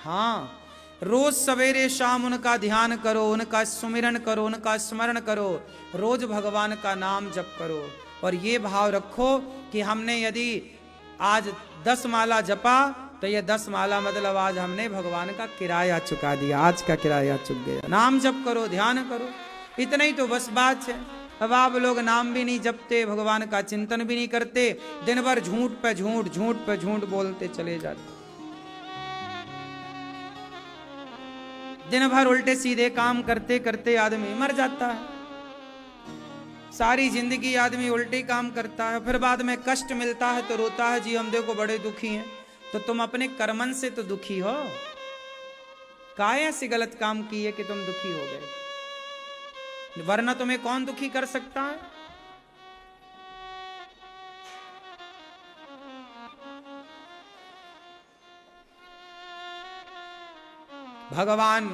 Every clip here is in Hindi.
हाँ, रोज सवेरे शाम उनका ध्यान करो, उनका सुमिरन करो, उनका स्मरण करो, रोज भगवान का नाम जप करो। और ये भाव रखो कि हमने यदि आज 10 माला जपा तो ये 10 माला मतलब आज हमने भगवान का किराया चुका दिया, आज का किराया चुक गया। नाम जप करो, ध्यान करो, इतना ही तो बस बात है। अब आप लोग नाम भी नहीं जपते, भगवान का चिंतन भी नहीं करते, दिन भर झूठ पे झूठ, झूठ पे झूठ बोलते चले जाते, दिन भर उल्टे सीधे काम करते करते आदमी मर जाता है। सारी जिंदगी आदमी उल्टे काम करता है, फिर बाद में कष्ट मिलता है तो रोता है, जी हम देखो बड़े दुखी हैं। तो तुम अपने कर्मन से तो दुखी हो, काहे ऐसे गलत काम किए कि तुम दुखी हो गए, वरना तुम्हें कौन दुखी कर सकता है। भगवान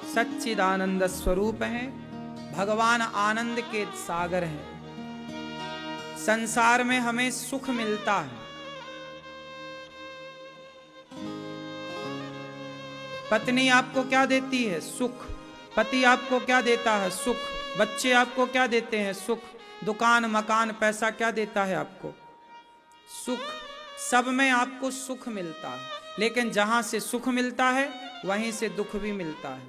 सच्चिदानंद स्वरूप हैं, भगवान आनंद के सागर हैं। संसार में हमें सुख मिलता है, पत्नी आपको क्या देती है? सुख। पति आपको क्या देता है? सुख। बच्चे आपको क्या देते हैं? सुख। दुकान मकान पैसा क्या देता है आपको? सुख। सब में आपको सुख मिलता है, लेकिन जहां से सुख मिलता है वहीं से दुख भी मिलता है।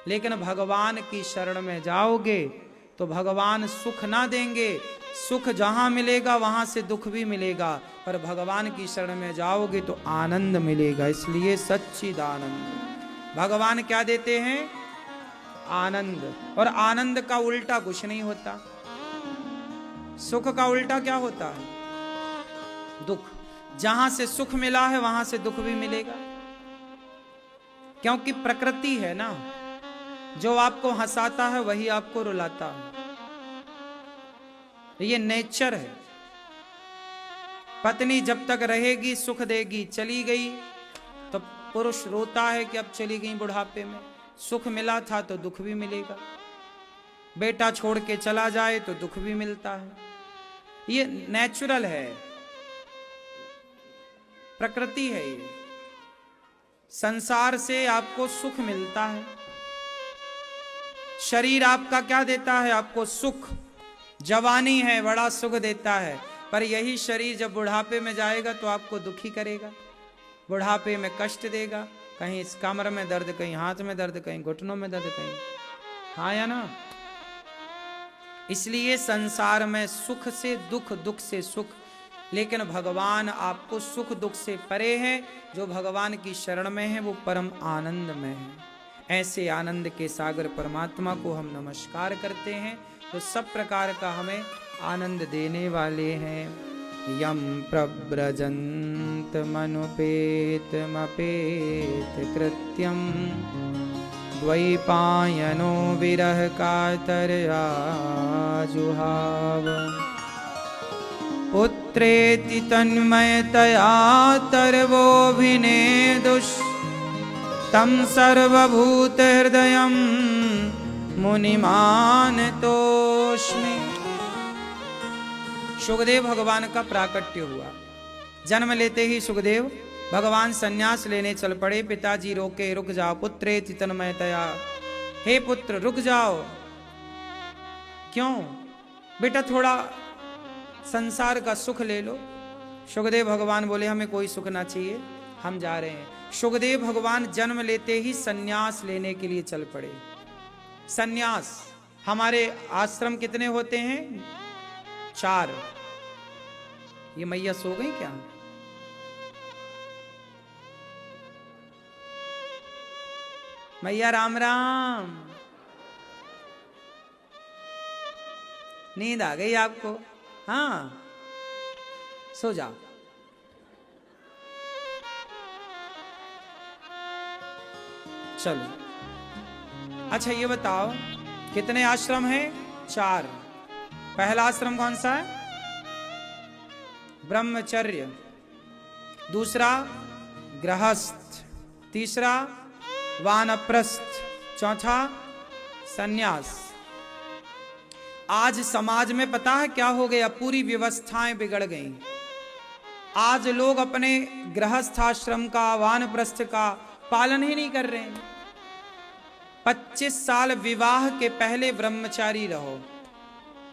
लेकिन भगवान की शरण में जाओगे तो भगवान सुख ना देंगे, सुख जहां मिलेगा वहां से दुख भी मिलेगा, पर भगवान की शरण में जाओगे तो आनंद मिलेगा। इसलिए सच्चिदानंद भगवान क्या देते हैं? आनंद। और आनंद का उल्टा कुछ नहीं होता। सुख का उल्टा क्या होता है? दुख। जहां से सुख मिला है वहां से दुख भी मिलेगा, क्योंकि प्रकृति है ना, जो आपको हंसाता है वही आपको रुलाता है, ये नेचर है। पत्नी जब तक रहेगी सुख देगी, चली गई तो पुरुष रोता है कि अब चली गई बुढ़ापे में, सुख मिला था तो दुख भी मिलेगा। बेटा छोड़ के चला जाए तो दुख भी मिलता है, ये नेचुरल है, प्रकृति है। ये संसार से आपको सुख मिलता है, शरीर आपका क्या देता है? आपको सुख। जवानी है बड़ा सुख देता है, पर यही शरीर जब बुढ़ापे में जाएगा तो आपको दुखी करेगा, बुढ़ापे में कष्ट देगा, कहीं इस कमर में दर्द, कहीं हाथ में दर्द, कहीं घुटनों में दर्द, कहीं, हाँ या ना। इसलिए संसार में सुख से दुख, दुख से सुख, लेकिन भगवान आपको सुख दुख से परे है। जो भगवान की शरण में है वो परम आनंद में है। ऐसे आनंद के सागर परमात्मा को हम नमस्कार करते हैं, तो सब प्रकार का हमें आनंद देने वाले हैं। यम प्रव्रजन्त मनुपेत मपेत कृत्यम द्वैपायनो विरह कातरया जुहाव पुत्रेति तन्मयतया तर्वोऽभिनेदुष तं सर्वभूत हृदयं मुनिमानतोऽस्मि। सुखदेव भगवान का प्राकट्य हुआ। जन्म लेते ही सुखदेव भगवान संन्यास लेने चल पड़े। पिताजी रोके, रुक जाओ पुत्रेति तन्मयतया, हे पुत्र रुक जाओ। क्यों बेटा, थोड़ा संसार का सुख ले लो। सुखदेव भगवान बोले हमें कोई सुख ना चाहिए, हम जा रहे हैं। सुखदेव भगवान जन्म लेते ही सन्यास लेने के लिए चल पड़े। सन्यास, हमारे आश्रम कितने होते हैं? 4। ये मैया सो गई क्या? मैया राम राम, नींद आ गई आपको? हाँ, सो जाओ। चलो, अच्छा ये बताओ कितने आश्रम हैं? 4। पहला आश्रम कौन सा है? ब्रह्मचर्य। दूसरा गृहस्थ। तीसरा वानप्रस्थ। चौथा सन्यास। आज समाज में पता है क्या हो गया? पूरी व्यवस्थाएं बिगड़ गई। आज लोग अपने गृहस्थ आश्रम का, वानप्रस्थ का पालन ही नहीं कर रहे हैं। 25 साल विवाह के पहले ब्रह्मचारी रहो।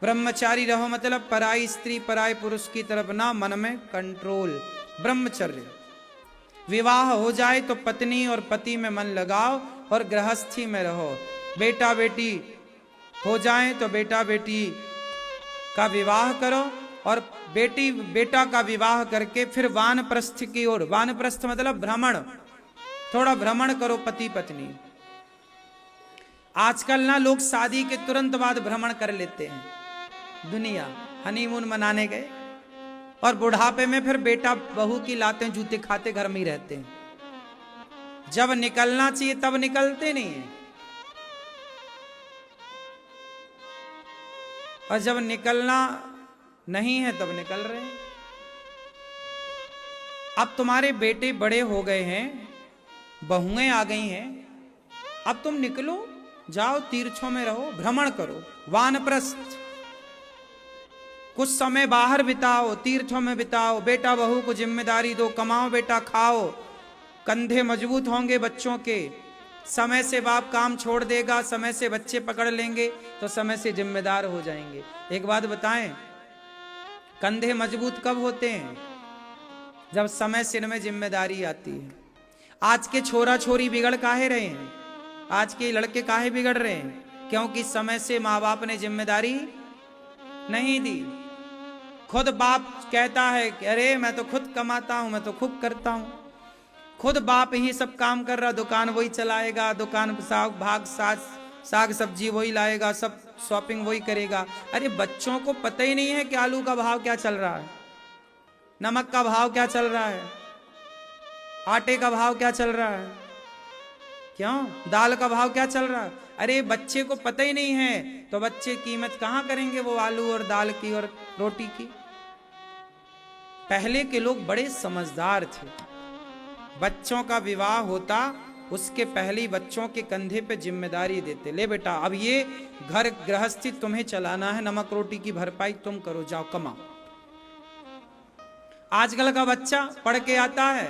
ब्रह्मचारी रहो मतलब पराई स्त्री पराई पुरुष की तरफ ना, मन में कंट्रोल, ब्रह्मचर्य। विवाह हो जाए तो पत्नी और पति में मन लगाओ और गृहस्थी में रहो। बेटा बेटी हो जाए तो बेटा बेटी का विवाह करो और बेटी बेटा का विवाह करके फिर वानप्रस्थ की ओर, वानप्रस्थ मतलब भ्रमण, थोड़ा भ्रमण करो पति पत्नी। आजकल ना लोग शादी के तुरंत बाद भ्रमण कर लेते हैं, दुनिया हनीमून मनाने गए और बुढ़ापे में फिर बेटा बहू की लाते जूते खाते घर में ही रहते हैं। जब निकलना चाहिए तब निकलते नहीं है, और जब निकलना नहीं है तब निकल रहे हैं। अब तुम्हारे बेटे बड़े हो गए हैं, बहुएं आ गई हैं, अब तुम निकलो, जाओ तीर्थों में रहो, भ्रमण करो, वानप्रस्थ। कुछ समय बाहर बिताओ, तीर्थों में बिताओ, बेटा बहू को जिम्मेदारी दो, कमाओ बेटा खाओ, कंधे मजबूत होंगे बच्चों के, समय से बाप काम छोड़ देगा, समय से बच्चे पकड़ लेंगे तो समय से जिम्मेदार हो जाएंगे। एक बात बताएं, कंधे मजबूत कब होते हैं? जब समय से इनमें जिम्मेदारी आती है। आज के छोरा छोरी बिगड़ काहे रहे हैं? आज के लड़के काहे बिगड़ रहे हैं? क्योंकि समय से माँ बाप ने जिम्मेदारी नहीं दी। खुद बाप कहता है कि अरे मैं तो खुद कमाता हूं, मैं तो खुद करता हूं, खुद बाप ही सब काम कर रहा, दुकान वही चलाएगा, दुकान साग सब्जी वही लाएगा, सब शॉपिंग वही करेगा। अरे बच्चों को पता ही नहीं है कि आलू का भाव क्या चल रहा है, नमक का भाव क्या चल रहा है, आटे का भाव क्या चल रहा है, क्यों दाल का भाव क्या चल रहा है। अरे बच्चे को पता ही नहीं है तो बच्चे कीमत कहां करेंगे वो आलू और दाल की और रोटी की। पहले के लोग बड़े समझदार थे। बच्चों का विवाह होता उसके पहले ही बच्चों के कंधे पे जिम्मेदारी देते, ले बेटा अब ये घर गृहस्थी तुम्हें चलाना है, नमक रोटी की भरपाई तुम करो, जाओ कमाओ। आजकल का बच्चा पढ़ के आता है,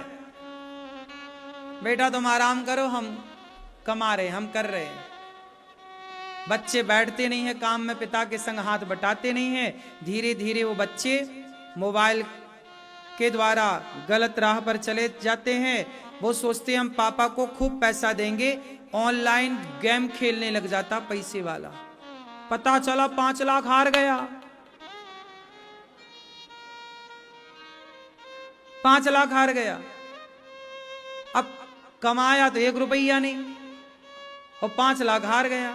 बेटा तुम आराम करो, हम कमा रहे, हम कर रहे हैं। बच्चे बैठते नहीं है काम में, पिता के संग हाथ बटाते नहीं है। धीरे धीरे वो बच्चे मोबाइल के द्वारा गलत राह पर चले जाते हैं। वो सोचते हैं हम पापा को खूब पैसा देंगे, ऑनलाइन गेम खेलने लग जाता पैसे वाला। पता चला 5 लाख हार गया, 5 लाख हार गया। अब कमाया तो 1 रुपया नहीं और 5 लाख हार गया,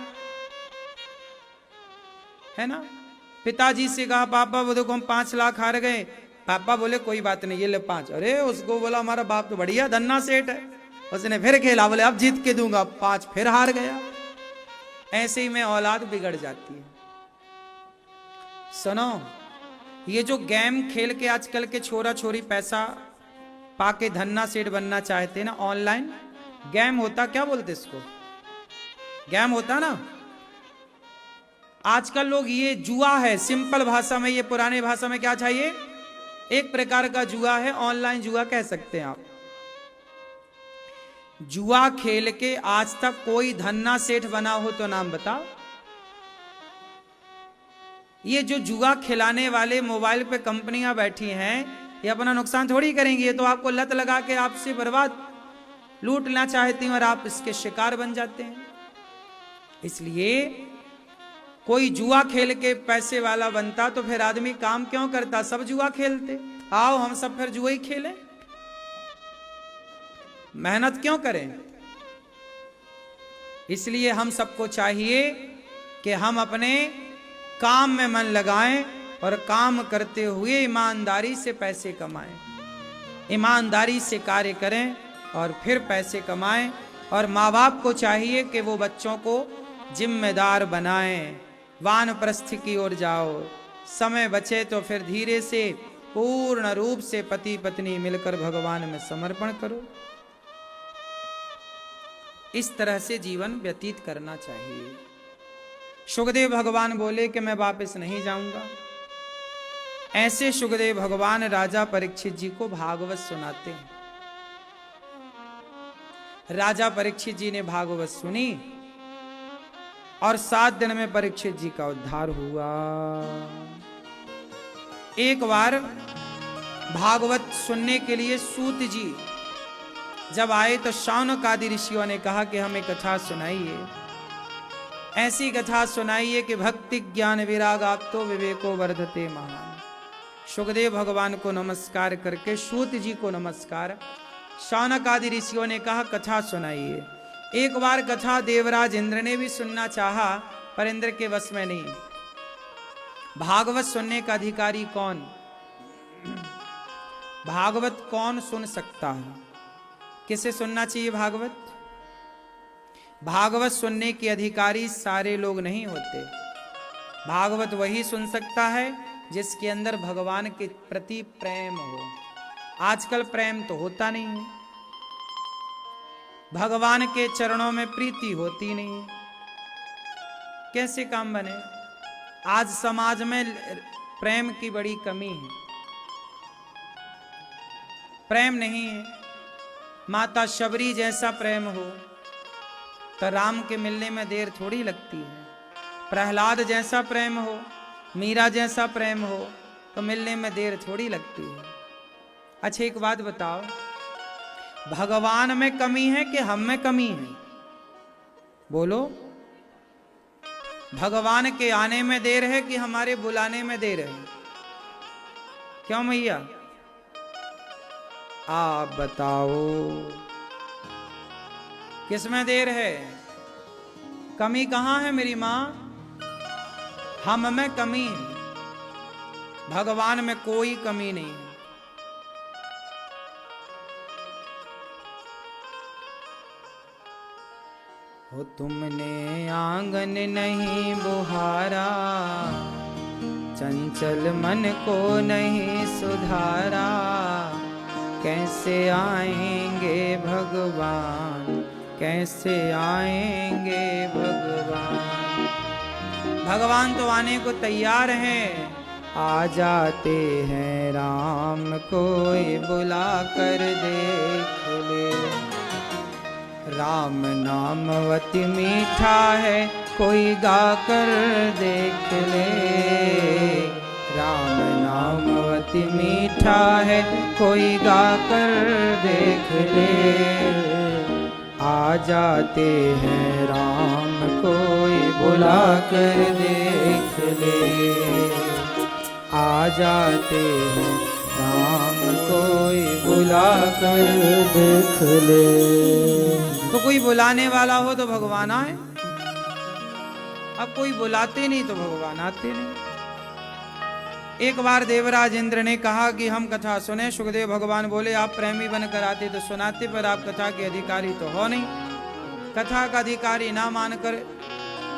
है ना। पिताजी से कहा पापा वो देखो हम 5 लाख हार गए। पापा बोले कोई बात नहीं, ये ले 5। अरे उसको बोला हमारा बाप तो बढ़िया धन्ना सेठ है, उसने फिर खेला, बोले अब जीत के दूंगा, 5 फिर हार गया। ऐसे ही में औलाद बिगड़ जाती है। सुनो, ये जो गेम खेल के आजकल के छोरा छोरी पैसा पाके धन्ना सेठ बनना चाहते हैं ना, ऑनलाइन गेम होता, क्या बोलते इसको, गेम होता ना। आजकल लोग ये जुआ है, सिंपल भाषा में, ये पुराने भाषा में क्या चाहिए, एक प्रकार का जुआ है, ऑनलाइन जुआ कह सकते हैं आप। जुआ खेल के आज तक कोई धन्ना सेठ बना हो तो नाम बताओ। ये जो जुआ खिलाने वाले मोबाइल पे कंपनियां बैठी हैं, ये अपना नुकसान थोड़ी करेंगी, ये तो आपको लत लगा के आपसे बर्बाद लूटना चाहती हैं और आप इसके शिकार बन जाते हैं। इसलिए कोई जुआ खेल के पैसे वाला बनता तो फिर आदमी काम क्यों करता, सब जुआ खेलते। आओ हम सब फिर जुआ ही खेलें, मेहनत क्यों करें। इसलिए हम सबको चाहिए कि हम अपने काम में मन लगाएं और काम करते हुए ईमानदारी से पैसे कमाएं, ईमानदारी से कार्य करें और फिर पैसे कमाएं। और माँ बाप को चाहिए कि वो बच्चों को जिम्मेदार बनाएं, वानप्रस्थ की ओर जाओ। समय बचे तो फिर धीरे से पूर्ण रूप से पति पत्नी मिलकर भगवान में समर्पण करो। इस तरह से जीवन व्यतीत करना चाहिए। सुखदेव भगवान बोले कि मैं वापस नहीं जाऊंगा, ऐसे सुखदेव भगवान राजा परीक्षित जी को भागवत सुनाते हैं। राजा परीक्षित जी ने भागवत सुनी और 7 दिन में परीक्षित जी का उद्धार हुआ। एक बार भागवत सुनने के लिए सूत जी जब आए तो शौनक आदि ऋषियों ने कहा कि हमें कथा सुनाइए, ऐसी कथा सुनाइए कि भक्ति ज्ञान विराग आप तो विवेको वर्धते महान। सुखदेव भगवान को नमस्कार करके सूत जी को नमस्कार, शौनक आदि ऋषियों ने कहा कथा सुनाइए। एक बार कथा देवराज इंद्र ने भी सुनना चाहा, पर इंद्र के वश में नहीं। भागवत सुनने का अधिकारी कौन? भागवत कौन सुन सकता है? किसे सुनना चाहिए भागवत? भागवत सुनने के अधिकारी सारे लोग नहीं होते। भागवत वही सुन सकता है जिसके अंदर भगवान के प्रति प्रेम हो। आजकल प्रेम तो होता नहीं है, भगवान के चरणों में प्रीति होती नहीं, कैसे काम बने? आज समाज में प्रेम की बड़ी कमी है, प्रेम नहीं है। माता शबरी जैसा प्रेम हो तो राम के मिलने में देर थोड़ी लगती है। प्रहलाद जैसा प्रेम हो, मीरा जैसा प्रेम हो तो मिलने में देर थोड़ी लगती है। अच्छा एक बात बताओ, भगवान में कमी है कि हम में कमी है? बोलो। भगवान के आने में देर है कि हमारे बुलाने में देर है? क्यों मैया आप बताओ, किसमें देर है? कमी कहां है मेरी मां? हम में कमी है, भगवान में कोई कमी नहीं है। हो तुमने आंगन नहीं बुहारा, चंचल मन को नहीं सुधारा, कैसे आएंगे भगवान, कैसे आएंगे भगवान? भगवान तो आने को तैयार हैं, आ जाते हैं राम, कोई बुला कर देख ले। राम नाम अति मीठा है, कोई गा कर देख ले। राम नाम अति मीठा है, कोई गा कर देख ले। आ जाते हैं राम, कोई बुला कर देख ले। आ जाते हैं राम, कोई बुला कर देख ले। तो कोई बुलाने वाला हो तो भगवान आए, अब कोई बुलाते नहीं तो भगवान आते नहीं। एक बार देवराज इंद्र ने कहा कि हम कथा सुने। सुखदेव भगवान बोले आप प्रेमी बनकर आते तो सुनाते, पर आप कथा के अधिकारी तो हो नहीं, कथा का अधिकारी ना मानकर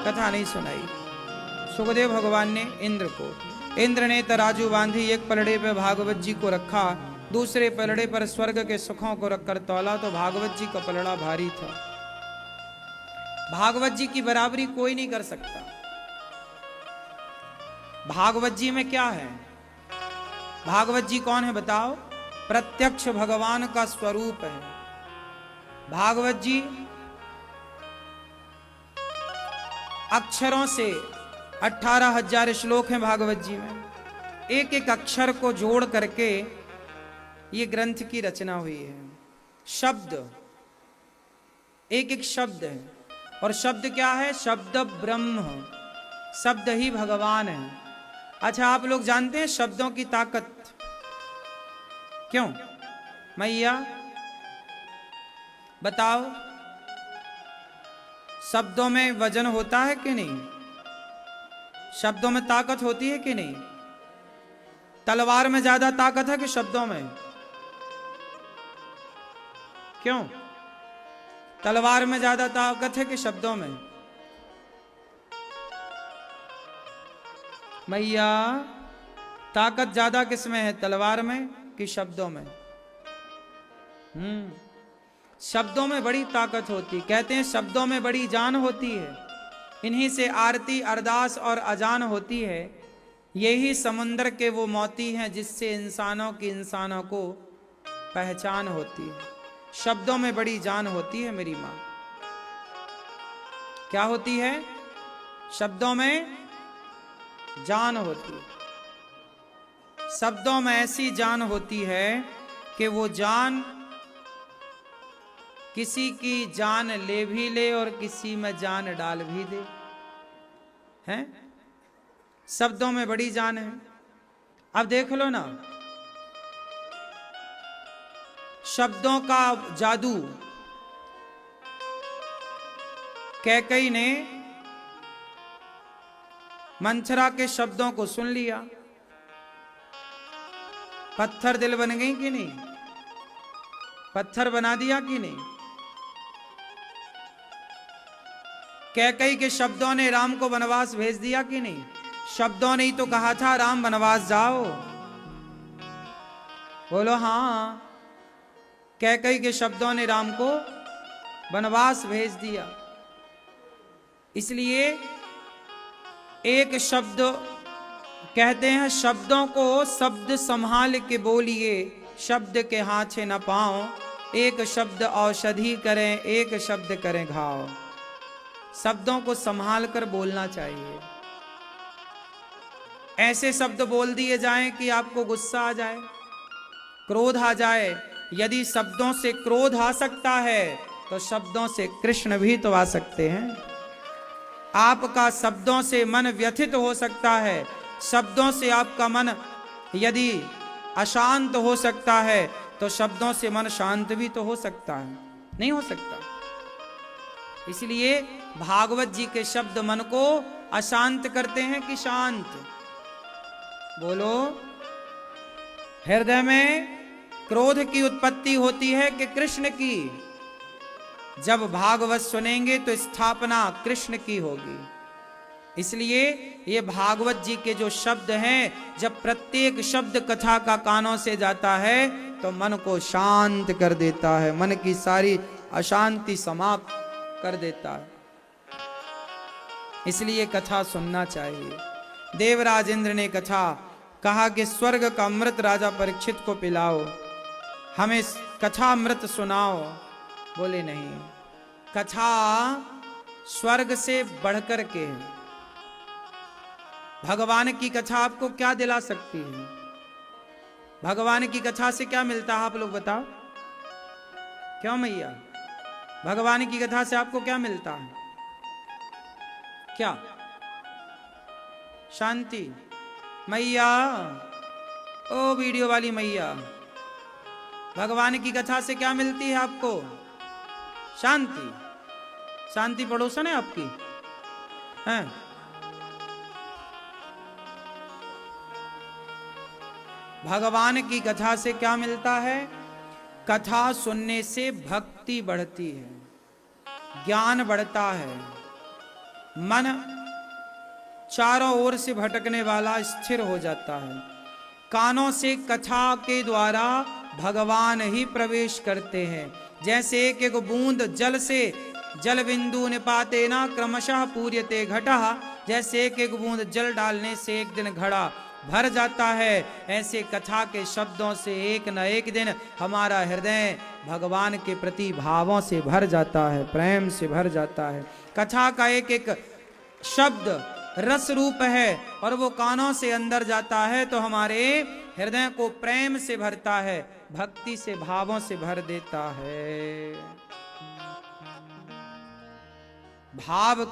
कथा नहीं सुनाई। सुखदेव भगवान ने इंद्र ने तराजू बांधी, एक पलड़े पे भागवत जी को रखा, दूसरे पलड़े पर स्वर्ग के सुखों को रखकर तौला तो भागवत जी का पलड़ा भारी था। भागवत जी की बराबरी कोई नहीं कर सकता। भागवत जी में क्या है? भागवत जी कौन है बताओ? प्रत्यक्ष भगवान का स्वरूप है भागवत जी। अक्षरों से 18,000 श्लोक हैं भागवत जी में, एक एक अक्षर को जोड़ करके ये ग्रंथ की रचना हुई है। शब्द, एक एक शब्द है, और शब्द क्या है? शब्द ब्रह्म, शब्द ही भगवान है। अच्छा आप लोग जानते हैं शब्दों की ताकत? क्यों मैया बताओ, शब्दों में वजन होता है कि नहीं? शब्दों में ताकत होती है कि नहीं? तलवार में ज्यादा ताकत है कि शब्दों में? क्यों? तलवार में ज्यादा ताकत है कि शब्दों में? मैया ताकत ज्यादा किस में है, तलवार में कि शब्दों में? शब्दों में बड़ी ताकत होती, कहते हैं शब्दों में बड़ी जान होती है। इन्हीं से आरती, अरदास और अजान होती है। यही समुद्र के वो मोती हैं जिससे इंसानों को पहचान होती है। शब्दों में बड़ी जान होती है मेरी माँ। क्या होती है? शब्दों में जान होती है। शब्दों में ऐसी जान होती है कि वो जान किसी की जान ले भी ले और किसी में जान डाल भी दे। हैं? शब्दों में बड़ी जान है। अब देख लो ना, शब्दों का जादू। कैकई ने मंथरा के शब्दों को सुन लिया, पत्थर दिल बन गई कि नहीं? पत्थर बना दिया कि नहीं? कैकई के शब्दों ने राम को वनवास भेज दिया कि नहीं? शब्दों ने ही तो कहा था राम वनवास जाओ। बोलो हाँ। कैकई के शब्दों ने राम को वनवास भेज दिया। इसलिए एक शब्द कहते हैं, शब्दों को शब्द संभाल के बोलिए, शब्द के हाथे न पाओ। एक शब्द औषधि करें, एक शब्द करें घाव। शब्दों को संभाल कर बोलना चाहिए। ऐसे शब्द बोल दिए जाएं कि आपको गुस्सा आ जाए, क्रोध आ जाए। यदि शब्दों से क्रोध आ सकता है तो शब्दों से कृष्ण भी तो आ सकते हैं। आपका शब्दों से मन व्यथित हो सकता है, शब्दों से आपका मन यदि अशांत हो सकता है तो शब्दों से मन शांत भी तो हो सकता है। नहीं हो सकता। इसलिए भागवत जी के शब्द मन को अशांत करते हैं कि शांत? बोलो। हृदय में क्रोध की उत्पत्ति होती है कि कृष्ण की? जब भागवत सुनेंगे तो स्थापना कृष्ण की होगी। इसलिए ये भागवत जी के जो शब्द हैं, जब प्रत्येक शब्द कथा का कानों से जाता है तो मन को शांत कर देता है, मन की सारी अशांति समाप्त कर देता है। इसलिए कथा सुनना चाहिए। देवराज इंद्र ने कथा कहा कि स्वर्ग का अमृत राजा परीक्षित को पिलाओ, हमें कथा अमृत सुनाओ। बोले नहीं, कथा स्वर्ग से बढ़कर के है। भगवान की कथा आपको क्या दिला सकती है? भगवान की कथा से क्या मिलता है? आप लोग बताओ। क्यों मैया? भगवान की कथा से आपको क्या मिलता है? क्या? शांति। मैया, ओ वीडियो वाली मैया, भगवान की कथा से क्या मिलती है आपको? शांति। शांति पड़ोसन है आपकी? हैं? भगवान की कथा से क्या मिलता है? कथा सुनने से भक्ति बढ़ती है, ज्ञान बढ़ता है, मन चारों ओर से भटकने वाला स्थिर हो जाता है। कानों से कथा के द्वारा भगवान ही प्रवेश करते हैं। जैसे एक एक बूंद जल से जल बिंदु निपाते ना क्रमशः पूर्यते घटः, जैसे एक एक बूंद जल डालने से एक दिन घड़ा भर जाता है, ऐसे कथा के शब्दों से एक न एक दिन हमारा हृदय भगवान के प्रति भावों से भर जाता है, प्रेम से भर जाता है। कथा का एक एक शब्द रस रूप है और वो कानों से अंदर जाता है तो हमारे हृदय को प्रेम से भरता है, भक्ति से, भावों से भर देता है। भाव,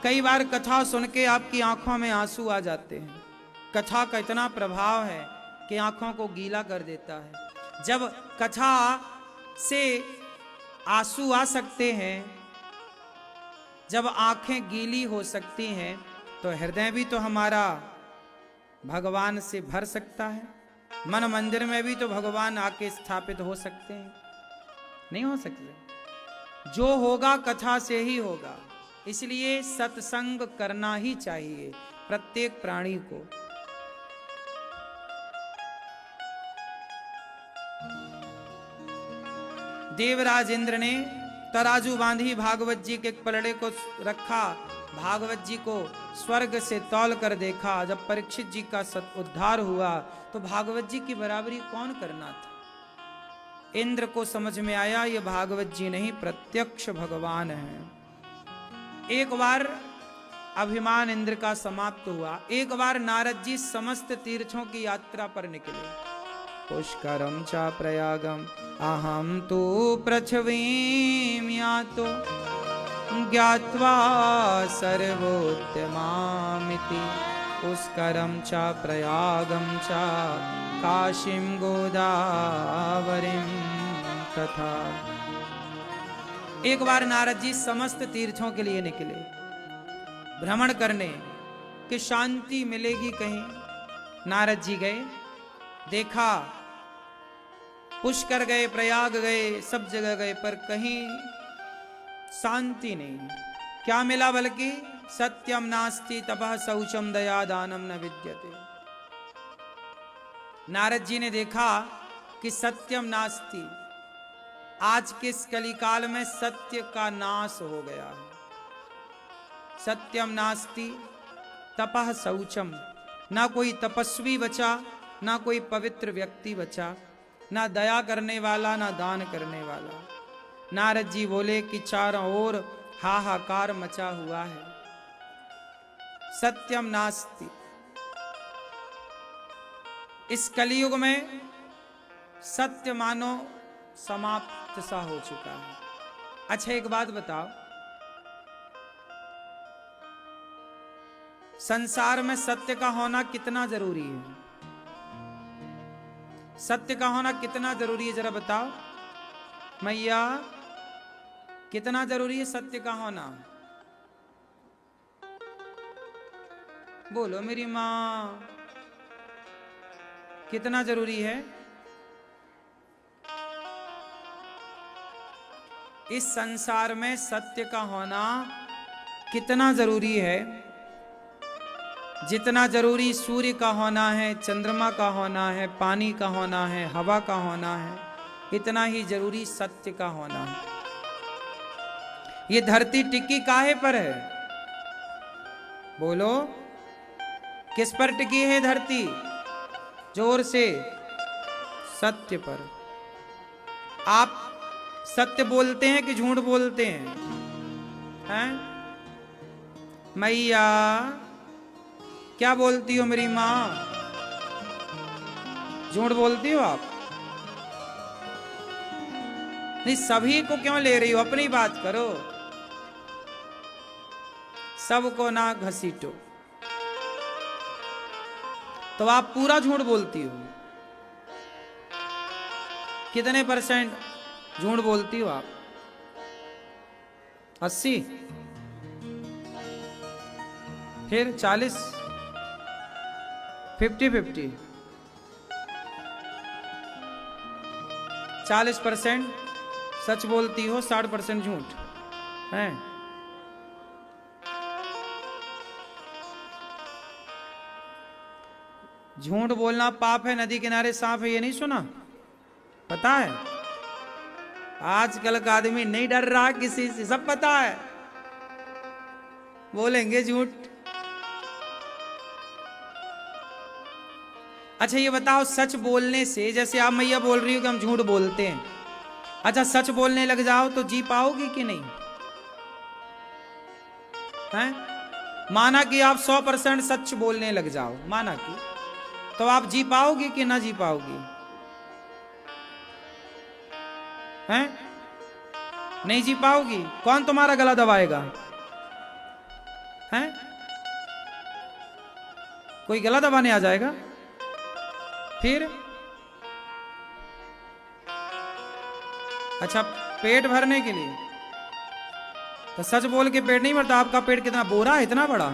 कई बार कथा सुन के आपकी आंखों में आंसू आ जाते हैं। कथा का इतना प्रभाव है कि आंखों को गीला कर देता है। जब कथा से आंसू आ सकते हैं, जब आंखें गीली हो सकती हैं, तो हृदय भी तो हमारा भगवान से भर सकता है। मन मंदिर में भी तो भगवान आके स्थापित हो सकते हैं। नहीं हो सकते? जो होगा कथा से ही होगा। इसलिए सत्संग करना ही चाहिए प्रत्येक प्राणी को। देवराज इंद्र ने तराजू बांधी भागवत जी के पलड़े को रखा, भागवत जी को स्वर्ग से तौल कर देखा। जब परीक्षित जी का उद्धार हुआ तो भागवत जी की बराबरी कौन करना था। इंद्र को समझ में आया ये भागवत जी नहीं, प्रत्यक्ष भगवान है। एक बार अभिमान इंद्र का समाप्त हुआ। एक बार नारद जी समस्त तीर्थों की यात्रा पर निकले। पुष्करम च प्रयागम अहम तो पृथ्वीं यातो ज्ञात्वा सर्वोत्तमामिति। पुष्करम च प्रयागम च काशीं गोदावरीं तथा। एक बार नारद जी समस्त तीर्थों के लिए निकले भ्रमण करने कि शांति मिलेगी कहीं। नारद जी गए, देखा, पुष्कर गए, प्रयाग गए, सब जगह गए, पर कहीं शांति नहीं। क्या मिला? बल्कि सत्यम नास्ति तपः शौचम दया दानम न विद्यते। नारद जी ने देखा कि सत्यम नास्ति, आज के इस कलिकाल में सत्य का नाश हो गया है। सत्यम नास्ति तपः शौचम, ना कोई तपस्वी बचा, ना कोई पवित्र व्यक्ति बचा, ना दया करने वाला, ना दान करने वाला। नारद जी बोले कि चारों ओर हाहाकार मचा हुआ है। सत्यम नास्ति। इस कलियुग में सत्य मानो समाप्त सा हो चुका है। अच्छा एक बात बताओ, संसार में सत्य का होना कितना जरूरी है? सत्य का होना कितना जरूरी है जरा बताओ मैया, कितना जरूरी है सत्य का होना? बोलो मेरी मां, कितना जरूरी है? इस संसार में सत्य का होना कितना जरूरी है? जितना जरूरी सूर्य का होना है, चंद्रमा का होना है, पानी का होना है, हवा का होना है, इतना ही जरूरी सत्य का होना है। ये धरती टिकी काहे पर है? बोलो, किस पर टिकी है धरती? जोर से, सत्य पर। आप सत्य बोलते हैं कि झूठ बोलते हैं? हैं? मैया क्या बोलती हो मेरी मां? झूठ बोलती हो आप? नहीं, सभी को क्यों ले रही हो? अपनी बात करो, सबको ना घसीटो। तो आप पूरा झूठ बोलती हो। कितने परसेंट झूठ बोलती हो आप? 80? फिर 40? 50-50? 40% सच बोलती हो, 60% झूठ है। झूठ बोलना पाप है, नदी किनारे सांप है, ये नहीं सुना? पता है? आजकल का आदमी नहीं डर रहा किसी से, सब पता है, बोलेंगे झूठ। अच्छा ये बताओ, सच बोलने से, जैसे आप मैया बोल रही हो कि हम झूठ बोलते हैं, अच्छा सच बोलने लग जाओ तो जी पाओगी कि नहीं? हैं? माना कि आप 100% सच बोलने लग जाओ, माना कि, तो आप जी पाओगी कि ना जी पाओगी? हैं? नहीं जी पाओगी। कौन तुम्हारा गला दबाएगा? हैं? कोई गला दबाने आ जाएगा? फिर अच्छा, पेट भरने के लिए तो सच बोल के पेट नहीं भरता। आपका पेट कितना बोरा है, इतना बड़ा?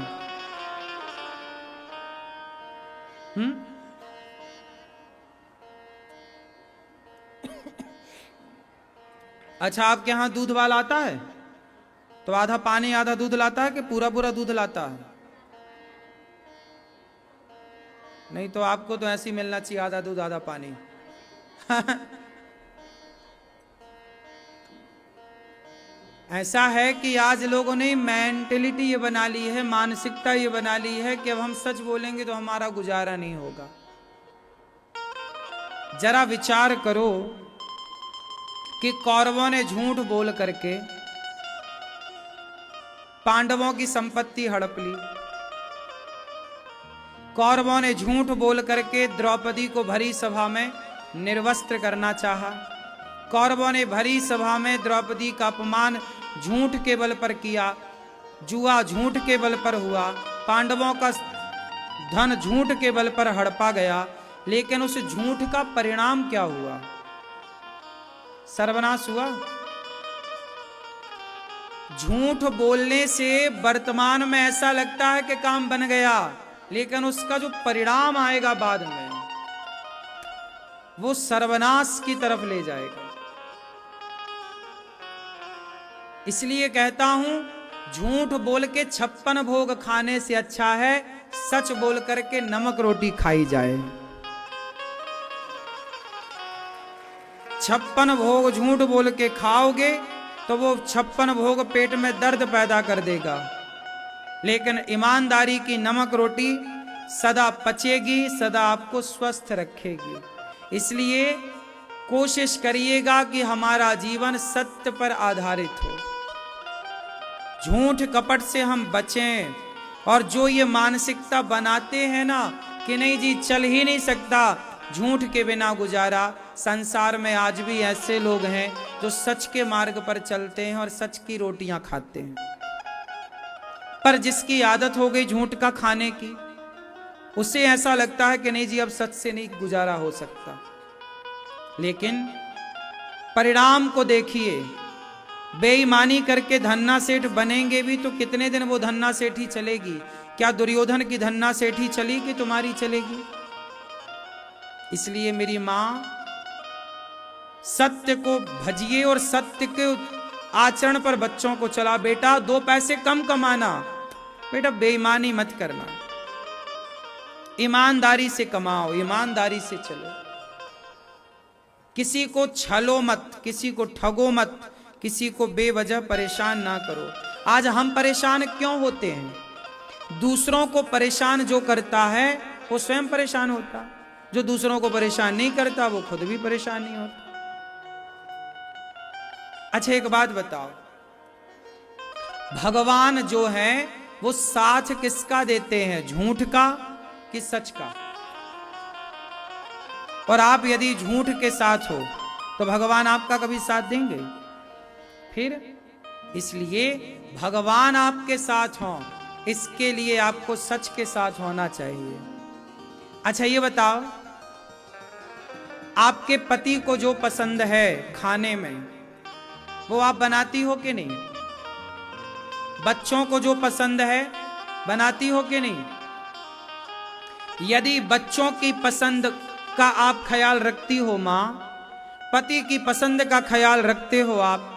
अच्छा, आपके यहां दूध वाला आता है तो आधा पानी आधा दूध लाता है कि पूरा पूरा दूध लाता है? नहीं तो आपको तो ऐसे ही मिलना चाहिए, आधा दूध आधा पानी। ऐसा है कि आज लोगों ने मेंटेलिटी ये बना ली है, मानसिकता ये बना ली है कि अब हम सच बोलेंगे तो हमारा गुजारा नहीं होगा। जरा विचार करो कि कौरवों ने झूठ बोल करके पांडवों की संपत्ति हड़प ली। कौरवों ने झूठ बोल करके द्रौपदी को भरी सभा में निर्वस्त्र करना चाहा। कौरवों ने भरी सभा में द्रौपदी का अपमान झूठ के बल पर किया। जुआ झूठ के बल पर हुआ। पांडवों का धन झूठ के बल पर हड़पा गया। लेकिन उस झूठ का परिणाम क्या हुआ? सर्वनाश हुआ। झूठ बोलने से वर्तमान में ऐसा लगता है कि काम बन गया, लेकिन उसका जो परिणाम आएगा बाद में, वो सर्वनाश की तरफ ले जाएगा। इसलिए कहता हूं, झूठ बोल के 56 भोग खाने से अच्छा है सच बोल करके नमक रोटी खाई जाए। 56 भोग झूठ बोल के खाओगे तो वो 56 भोग पेट में दर्द पैदा कर देगा, लेकिन ईमानदारी की नमक रोटी सदा पचेगी, सदा आपको स्वस्थ रखेगी। इसलिए कोशिश करिएगा कि हमारा जीवन सत्य पर आधारित हो। झूठ कपट से हम बचें। और जो ये मानसिकता बनाते हैं ना कि नहीं जी चल ही नहीं सकता झूठ के बिना गुजारा, संसार में आज भी ऐसे लोग हैं जो सच के मार्ग पर चलते हैं और सच की रोटियां खाते हैं। पर जिसकी आदत हो गई झूठ का खाने की, उसे ऐसा लगता है कि नहीं जी अब सच से नहीं गुजारा हो सकता। लेकिन परिणाम को देखिए, बेईमानी करके धन्ना सेठ बनेंगे भी तो कितने दिन वो धन्ना सेठी चलेगी? क्या दुर्योधन की धन्ना सेठी चली कि तुम्हारी चलेगी? इसलिए मेरी मां, सत्य को भजिए और सत्य के आचरण पर बच्चों को चला। बेटा 2 पैसे कम कमाना, बेटा बेईमानी मत करना, ईमानदारी से कमाओ, ईमानदारी से चलो। किसी को छलो मत, किसी को ठगो मत, किसी को बेवजह परेशान ना करो। आज हम परेशान क्यों होते हैं? दूसरों को परेशान जो करता है वो स्वयं परेशान होता, जो दूसरों को परेशान नहीं करता वो खुद भी परेशान नहीं होता। अच्छा एक बात बताओ, भगवान जो है वो साथ किसका देते हैं, झूठ का कि सच का? और आप यदि झूठ के साथ हो तो भगवान आपका कभी साथ देंगे? फिर इसलिए भगवान आपके साथ हों, इसके लिए आपको सच के साथ होना चाहिए। अच्छा ये बताओ, आपके पति को जो पसंद है खाने में वो आप बनाती हो कि नहीं? बच्चों को जो पसंद है बनाती हो कि नहीं? यदि बच्चों की पसंद का आप ख्याल रखती हो मां, पति की पसंद का ख्याल रखते हो आप,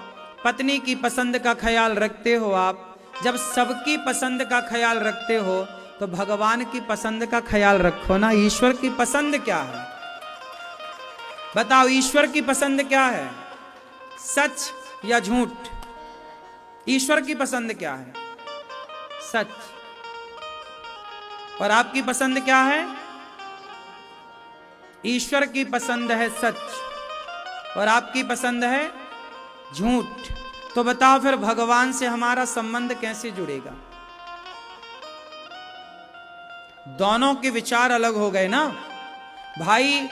पत्नी की पसंद का ख्याल रखते हो आप, जब सबकी पसंद का ख्याल रखते हो तो भगवान की पसंद का ख्याल रखो ना। ईश्वर की पसंद क्या है बताओ? ईश्वर की पसंद क्या है, सच या झूठ? ईश्वर की पसंद क्या है? सच। और आपकी पसंद क्या है? ईश्वर की पसंद है सच और आपकी पसंद है झूठ। तो बताओ फिर भगवान से हमारा संबंध कैसे जुड़ेगा? दोनों के विचार अलग हो गए ना भाई।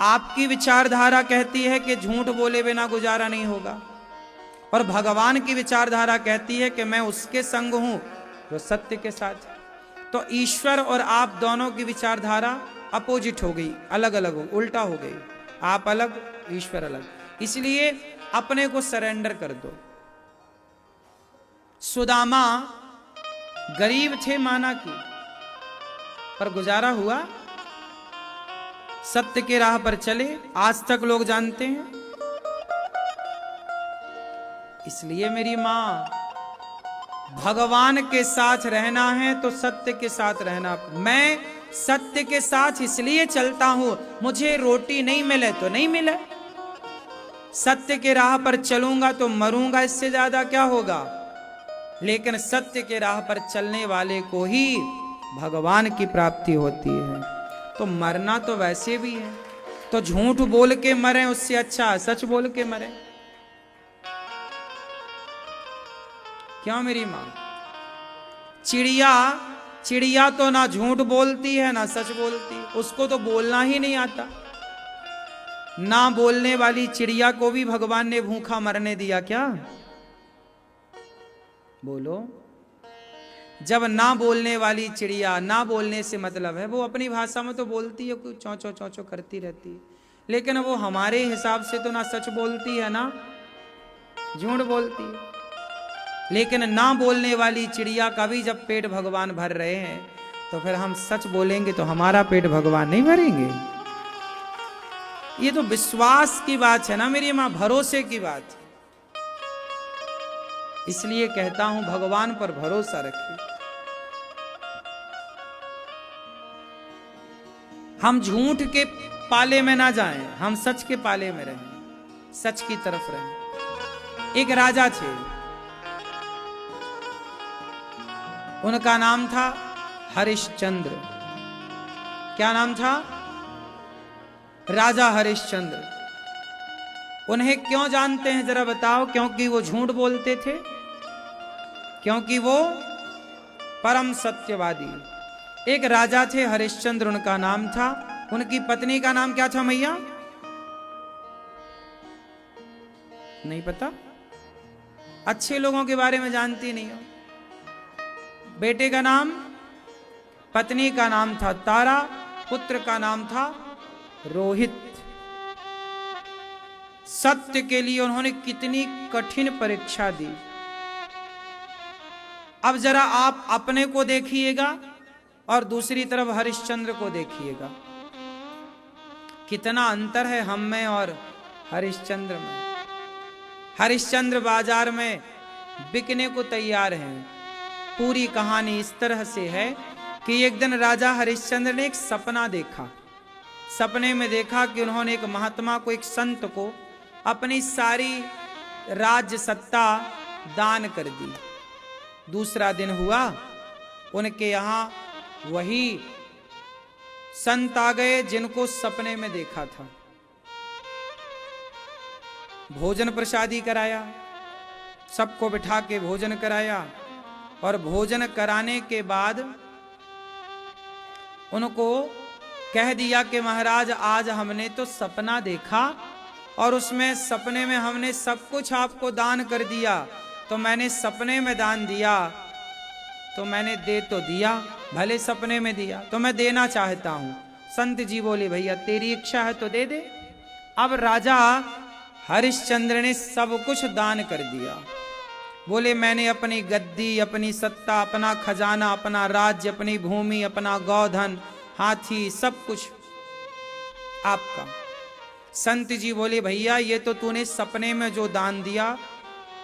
आपकी विचारधारा कहती है कि झूठ बोले बिना गुजारा नहीं होगा, और भगवान की विचारधारा कहती है कि मैं उसके संग हूं जो सत्य के साथ। तो ईश्वर और आप दोनों की विचारधारा अपोजिट हो गई, अलग अलग हो, उल्टा हो गई। आप अलग, ईश्वर अलग। इसलिए अपने को सरेंडर कर दो। सुदामा गरीब थे माना की, पर गुजारा हुआ, सत्य के राह पर चले, आज तक लोग जानते हैं। इसलिए मेरी मां, भगवान के साथ रहना है तो सत्य के साथ रहना। मैं सत्य के साथ इसलिए चलता हूं, मुझे रोटी नहीं मिले तो नहीं मिले, सत्य के राह पर चलूंगा तो मरूंगा, इससे ज्यादा क्या होगा। लेकिन सत्य के राह पर चलने वाले को ही भगवान की प्राप्ति होती है। तो मरना तो वैसे भी है, तो झूठ बोल के मरे उससे अच्छा सच बोल के मरे। क्यों मेरी मां? चिड़िया तो ना झूठ बोलती है ना सच बोलती, उसको तो बोलना ही नहीं आता। ना बोलने वाली चिड़िया को भी भगवान ने भूखा मरने दिया क्या? बोलो। जब ना बोलने वाली चिड़िया, ना बोलने से मतलब है वो अपनी भाषा में तो बोलती है, कुछ चौं चौं चौं चौं करती रहती है, लेकिन वो हमारे हिसाब से तो ना सच बोलती है ना झूठ बोलती है। लेकिन ना बोलने वाली चिड़िया का भी जब पेट भगवान भर रहे हैं, तो फिर हम सच बोलेंगे तो हमारा पेट भगवान नहीं भरेंगे। ये तो विश्वास की बात है ना मेरी मां, भरोसे की बात है। इसलिए कहता हूं भगवान पर भरोसा रखिए। हम झूठ के पाले में ना जाएं, हम सच के पाले में रहें, सच की तरफ रहें। एक राजा थे, उनका नाम था हरिश्चंद्र। क्या नाम था? राजा हरिश्चंद्र। उन्हें क्यों जानते हैं जरा बताओ? क्योंकि वो झूठ बोलते थे, क्योंकि वो परम सत्यवादी। एक राजा थे हरिश्चंद्र, उनका नाम था। उनकी पत्नी का नाम क्या था मैया? नहीं पता? अच्छे लोगों के बारे में जानती नहीं हो। बेटे का नाम, पत्नी का नाम था तारा, पुत्र का नाम था रोहित। सत्य के लिए उन्होंने कितनी कठिन परीक्षा दी। अब जरा आप अपने को देखिएगा और दूसरी तरफ हरिश्चंद्र को देखिएगा, कितना अंतर है हम में और हरिश्चंद्र में। हरिश्चंद्र बाजार में बिकने को तैयार हैं। पूरी कहानी इस तरह से है कि एक दिन राजा हरिश्चंद्र ने एक सपना देखा। सपने में देखा कि उन्होंने एक महात्मा को, एक संत को अपनी सारी राज्य सत्ता दान कर दी। दूसरा दिन हुआ, उनके यहां वही संत आ गए जिनको सपने में देखा था। भोजन प्रसादी कराया, सबको बिठा के भोजन कराया, और भोजन कराने के बाद उनको कह दिया कि महाराज आज हमने तो सपना देखा और उसमें सपने में हमने सब कुछ आपको दान कर दिया। तो मैंने सपने में दान दिया तो मैंने दे तो दिया, भले सपने में दिया, तो मैं देना चाहता हूं। संत जी बोले भैया तेरी इच्छा है तो दे दे। अब राजा हरिश्चंद्र ने सब कुछ दान कर दिया। बोले मैंने अपनी गद्दी, अपनी सत्ता, अपना खजाना, अपना राज्य, अपनी भूमि, अपना गौधन, हाथी, सब कुछ आपका। संत जी बोले भैया ये तो तूने सपने में जो दान दिया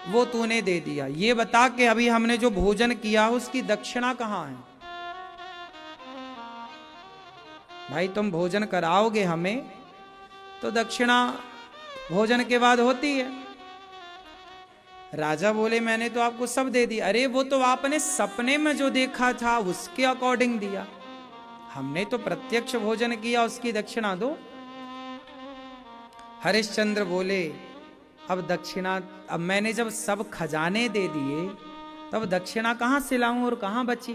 वो तूने दे दिया, ये बता के अभी हमने जो भोजन किया उसकी दक्षिणा कहां है? भाई तुम भोजन कराओगे हमें तो दक्षिणा भोजन के बाद होती है। राजा बोले मैंने तो आपको सब दे दिया। अरे वो तो आपने सपने में जो देखा था उसके अकॉर्डिंग दिया, हमने तो प्रत्यक्ष भोजन किया, उसकी दक्षिणा दो। हरिश्चंद्र बोले अब दक्षिणा, अब मैंने जब सब खजाने दे दिए तब दक्षिणा कहां से लाऊं और कहां बची?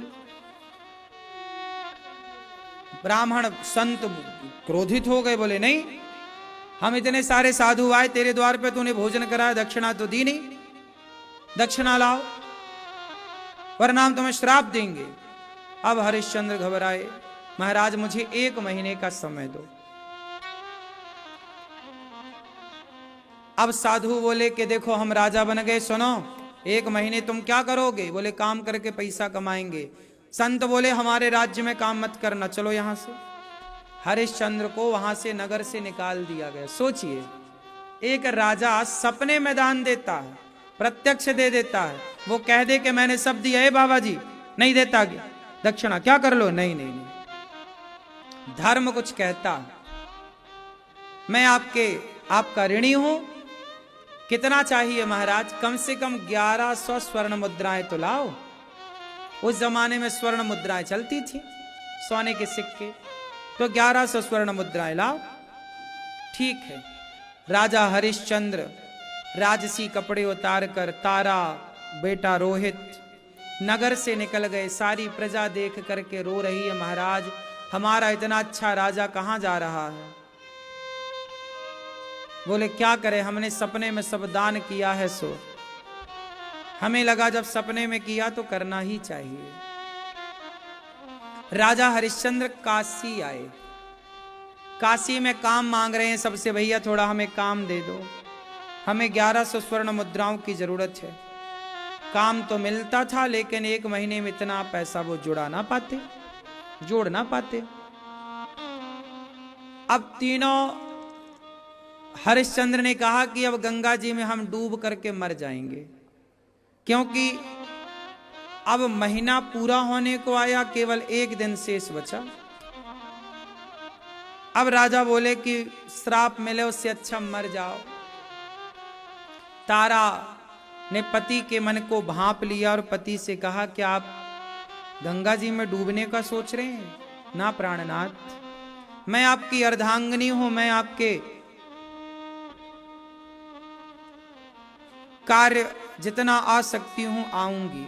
ब्राह्मण संत क्रोधित हो गए, बोले नहीं हम इतने सारे साधु आए तेरे द्वार पे, तूने भोजन कराया, दक्षिणा तो दी नहीं, दक्षिणा लाओ वरना हम तुम्हें श्राप देंगे। अब हरिश्चंद्र घबराए, महाराज मुझे 1 महीने का समय दो। अब साधु बोले कि देखो हम राजा बन गए, सुनो 1 महीने तुम क्या करोगे? बोले काम करके पैसा कमाएंगे। संत बोले हमारे राज्य में काम मत करना, चलो यहां से। हरिश्चंद्र को वहां से नगर से निकाल दिया गया। सोचिए एक राजा सपने में दान देता है, प्रत्यक्ष दे देता है, वो कह दे कि मैंने सब दिया है बाबा जी, नहीं देता क्या दक्षिणा, क्या कर लो? नहीं नहीं नहीं। धर्म कुछ कहता मैं आपका ऋणी हूं, कितना चाहिए महाराज? कम से कम 1100 स्वर्ण मुद्राएं तो लाओ। उस जमाने में स्वर्ण मुद्राएं चलती थी, सोने के सिक्के। तो 1100 स्वर्ण मुद्राएं लाओ। ठीक है। राजा हरिश्चंद्र राजसी कपड़े उतार कर तारा बेटा रोहित नगर से निकल गए। सारी प्रजा देख करके रो रही है, महाराज हमारा इतना अच्छा राजा कहां जा रहा है। बोले क्या करें, हमने सपने में सब दान किया है, सो हमें लगा जब सपने में किया तो करना ही चाहिए। राजा हरिश्चंद्र काशी आए। काशी में काम मांग रहे हैं सबसे, भैया थोड़ा हमें काम दे दो, हमें 1100 स्वर्ण मुद्राओं की जरूरत है। काम तो मिलता था लेकिन एक महीने में इतना पैसा वो जोड़ ना पाते। अब तीनों हरिश्चंद्र ने कहा कि अब गंगा जी में हम डूब करके मर जाएंगे, क्योंकि अब महीना पूरा होने को आया, केवल एक दिन शेष बचा। अब राजा बोले कि श्राप मिले उससे अच्छा मर जाओ। तारा ने पति के मन को भांप लिया और पति से कहा कि आप गंगा जी में डूबने का सोच रहे हैं? ना प्राणनाथ, मैं आपकी अर्धांगिनी हूं, मैं आपके कार्य जितना आ सकती हूं आऊंगी।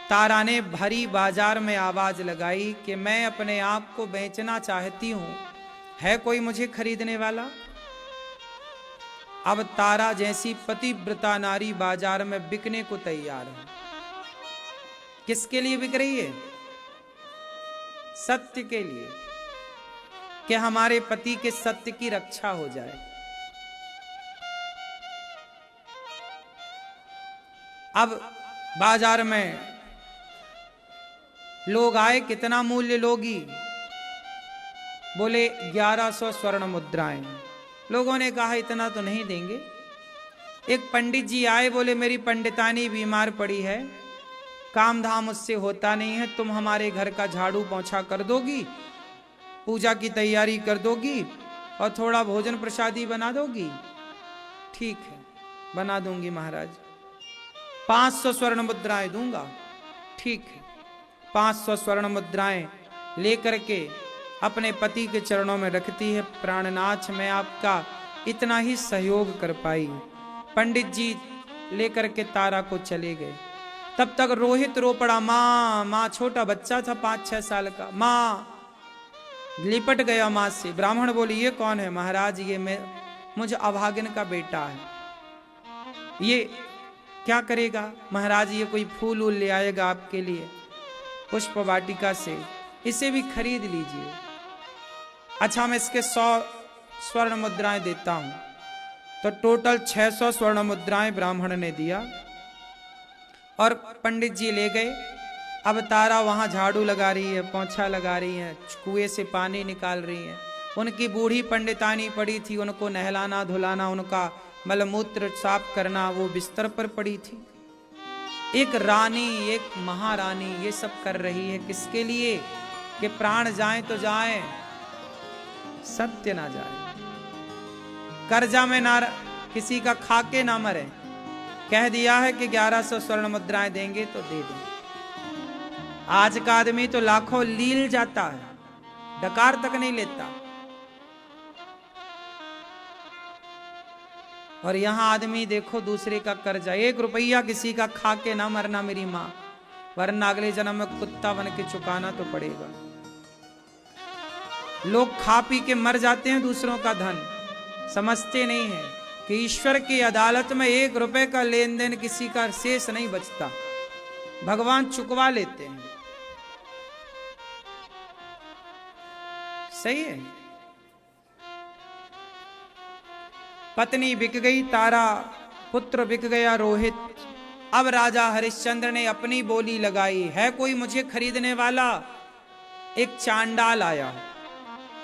तारा ने भरी बाजार में आवाज लगाई कि मैं अपने आप को बेचना चाहती हूं, है कोई मुझे खरीदने वाला? अब तारा जैसी पतिव्रता नारी बाजार में बिकने को तैयार है। किसके लिए बिक रही है? सत्य के लिए, कि हमारे पति के सत्य की रक्षा हो जाए। अब बाजार में लोग आए, कितना मूल्य लोगी? बोले 1100 स्वर्ण मुद्राएं। लोगों ने कहा इतना तो नहीं देंगे। एक पंडित जी आए, बोले मेरी पंडितानी बीमार पड़ी है, काम धाम उससे होता नहीं है, तुम हमारे घर का झाड़ू पोंछा कर दोगी, पूजा की तैयारी कर दोगी और थोड़ा भोजन प्रसादी बना दोगी? ठीक है, बना दूंगी महाराज, 500 स्वर्ण मुद्राएं दूंगा। ठीक है, 500 स्वर्ण मुद्राएं लेकर के अपने पति के चरणों में रखती है। प्राणनाथ, मैं आपका इतना ही सहयोग कर पाई। पंडित जी लेकर के तारा को चले गए। तब तक रोहित रो पड़ा, माँ माँ, छोटा बच्चा था 5-6 साल का, माँ, लिपट गया माँ से। ब्राह्मण बोली ये कौन है? महाराज ये मुझे अभागिन का बेटा है। ये क्या करेगा? महाराज ये कोई फूल वूल ले आएगा आपके लिए पुष्प वाटिका से, इसे भी खरीद लीजिए। अच्छा, मैं इसके 100 स्वर्ण मुद्राएं देता हूं। तो टोटल 600 स्वर्ण मुद्राएं ब्राह्मण ने दिया और पंडित जी ले गए। अब तारा वहां झाड़ू लगा रही है, पोंछा लगा रही है, कुएं से पानी निकाल रही है। उनकी बूढ़ी पंडितानी पड़ी थी, उनको नहलाना धुलाना, उनका मलमूत्र साफ करना, वो बिस्तर पर पड़ी थी। एक रानी, एक महारानी ये सब कर रही है। किसके लिए? कि प्राण जाए तो जाए, सत्य ना जाए, कर्जा में ना किसी का खाके ना मरे। कह दिया है कि 1100 स्वर्ण मुद्राएं देंगे तो दे दें। आज का आदमी तो लाखों लील जाता है, डकार तक नहीं लेता। और यहां आदमी देखो दूसरे का कर्जा, 1 रुपया किसी का खा के ना मरना मेरी मां, वरना अगले जन्म में कुत्ता बन के चुकाना तो पड़ेगा। लोग खा पी के मर जाते हैं दूसरों का धन, समझते नहीं है कि ईश्वर की अदालत में 1 रुपए का लेन देन किसी का शेष नहीं बचता, भगवान चुकवा लेते हैं। सही है। पत्नी बिक गई तारा, पुत्र बिक गया रोहित। अब राजा हरिश्चंद्र ने अपनी बोली लगाई, है कोई मुझे खरीदने वाला? एक चांडाल आया।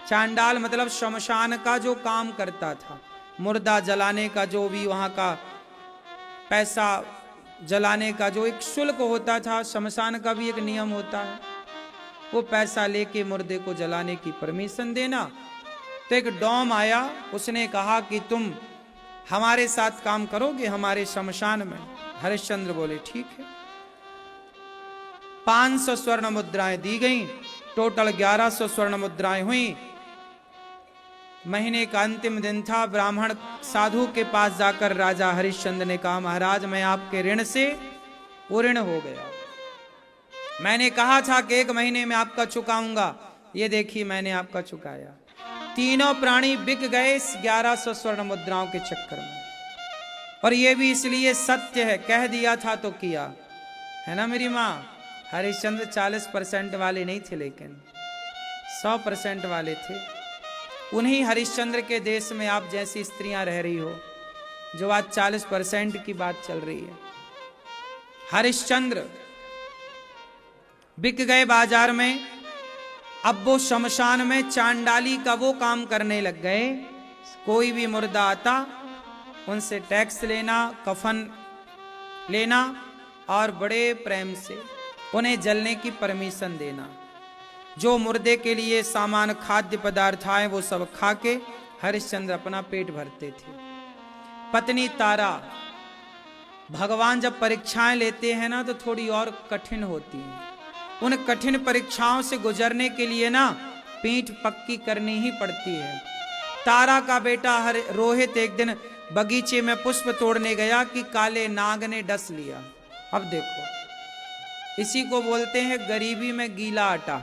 चांडाल मतलब शमशान का जो काम करता था, मुर्दा जलाने का, जो भी वहां का पैसा जलाने का जो एक शुल्क होता था, शमशान का भी एक नियम होता है, वो पैसा लेके मुर्दे को जलाने की परमिशन देना। तो एक डॉम आया, उसने कहा कि तुम हमारे साथ काम करोगे हमारे शमशान में? हरिश्चंद्र बोले ठीक है। 500 स्वर्ण मुद्राएं दी गई, टोटल 1100 स्वर्ण मुद्राएं हुई। महीने का अंतिम दिन था। ब्राह्मण साधु के पास जाकर राजा हरिश्चंद्र ने कहा, महाराज मैं आपके ऋण से ऋण हो गया। मैंने कहा था कि 1 महीने में आपका चुकाऊंगा, ये देखिए मैंने आपका चुकाया। तीनों प्राणी बिक गए इस 1100 स्वर्ण मुद्राओं के चक्कर में। और ये भी इसलिए सत्य है, कह दिया था तो किया, है ना मेरी माँ? हरिश्चंद्र 40% वाले नहीं थे, लेकिन 100% वाले थे। उन्हीं हरिश्चंद्र के देश में आप जैसी स्त्रियां रह रही हो, जो आज 40% की बात चल रही है। हरिश्चंद्र बिक गए बाजार में। अब वो शमशान में चांडाली का वो काम करने लग गए। कोई भी मुर्दा आता, उनसे टैक्स लेना, कफन लेना और बड़े प्रेम से उन्हें जलने की परमिशन देना। जो मुर्दे के लिए सामान खाद्य पदार्थ आए वो सब खा के हरिश्चंद्र अपना पेट भरते थे। पत्नी तारा, भगवान जब परीक्षाएं लेते हैं ना तो थोड़ी और कठिन होती हैं। उन कठिन परीक्षाओं से गुजरने के लिए ना पीठ पक्की करनी ही पड़ती है। तारा का बेटा रोहित एक दिन बगीचे में पुष्प तोड़ने गया कि काले नाग ने डस लिया। अब देखो, इसी को बोलते हैं गरीबी में गीला आटा।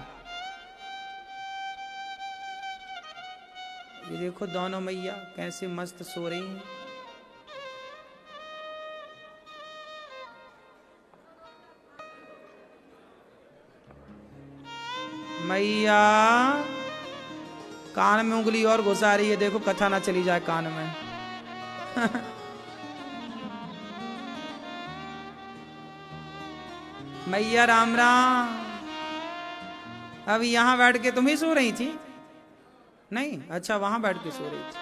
ये देखो दोनों मैया कैसे मस्त सो रही हैं। मैया कान में उंगली और घुसा रही है, देखो कथा ना चली जाए कान में। मैया राम राम। अभी यहां बैठ के तुम ही सो रही थी? नहीं, अच्छा वहां बैठ के सो रही थी।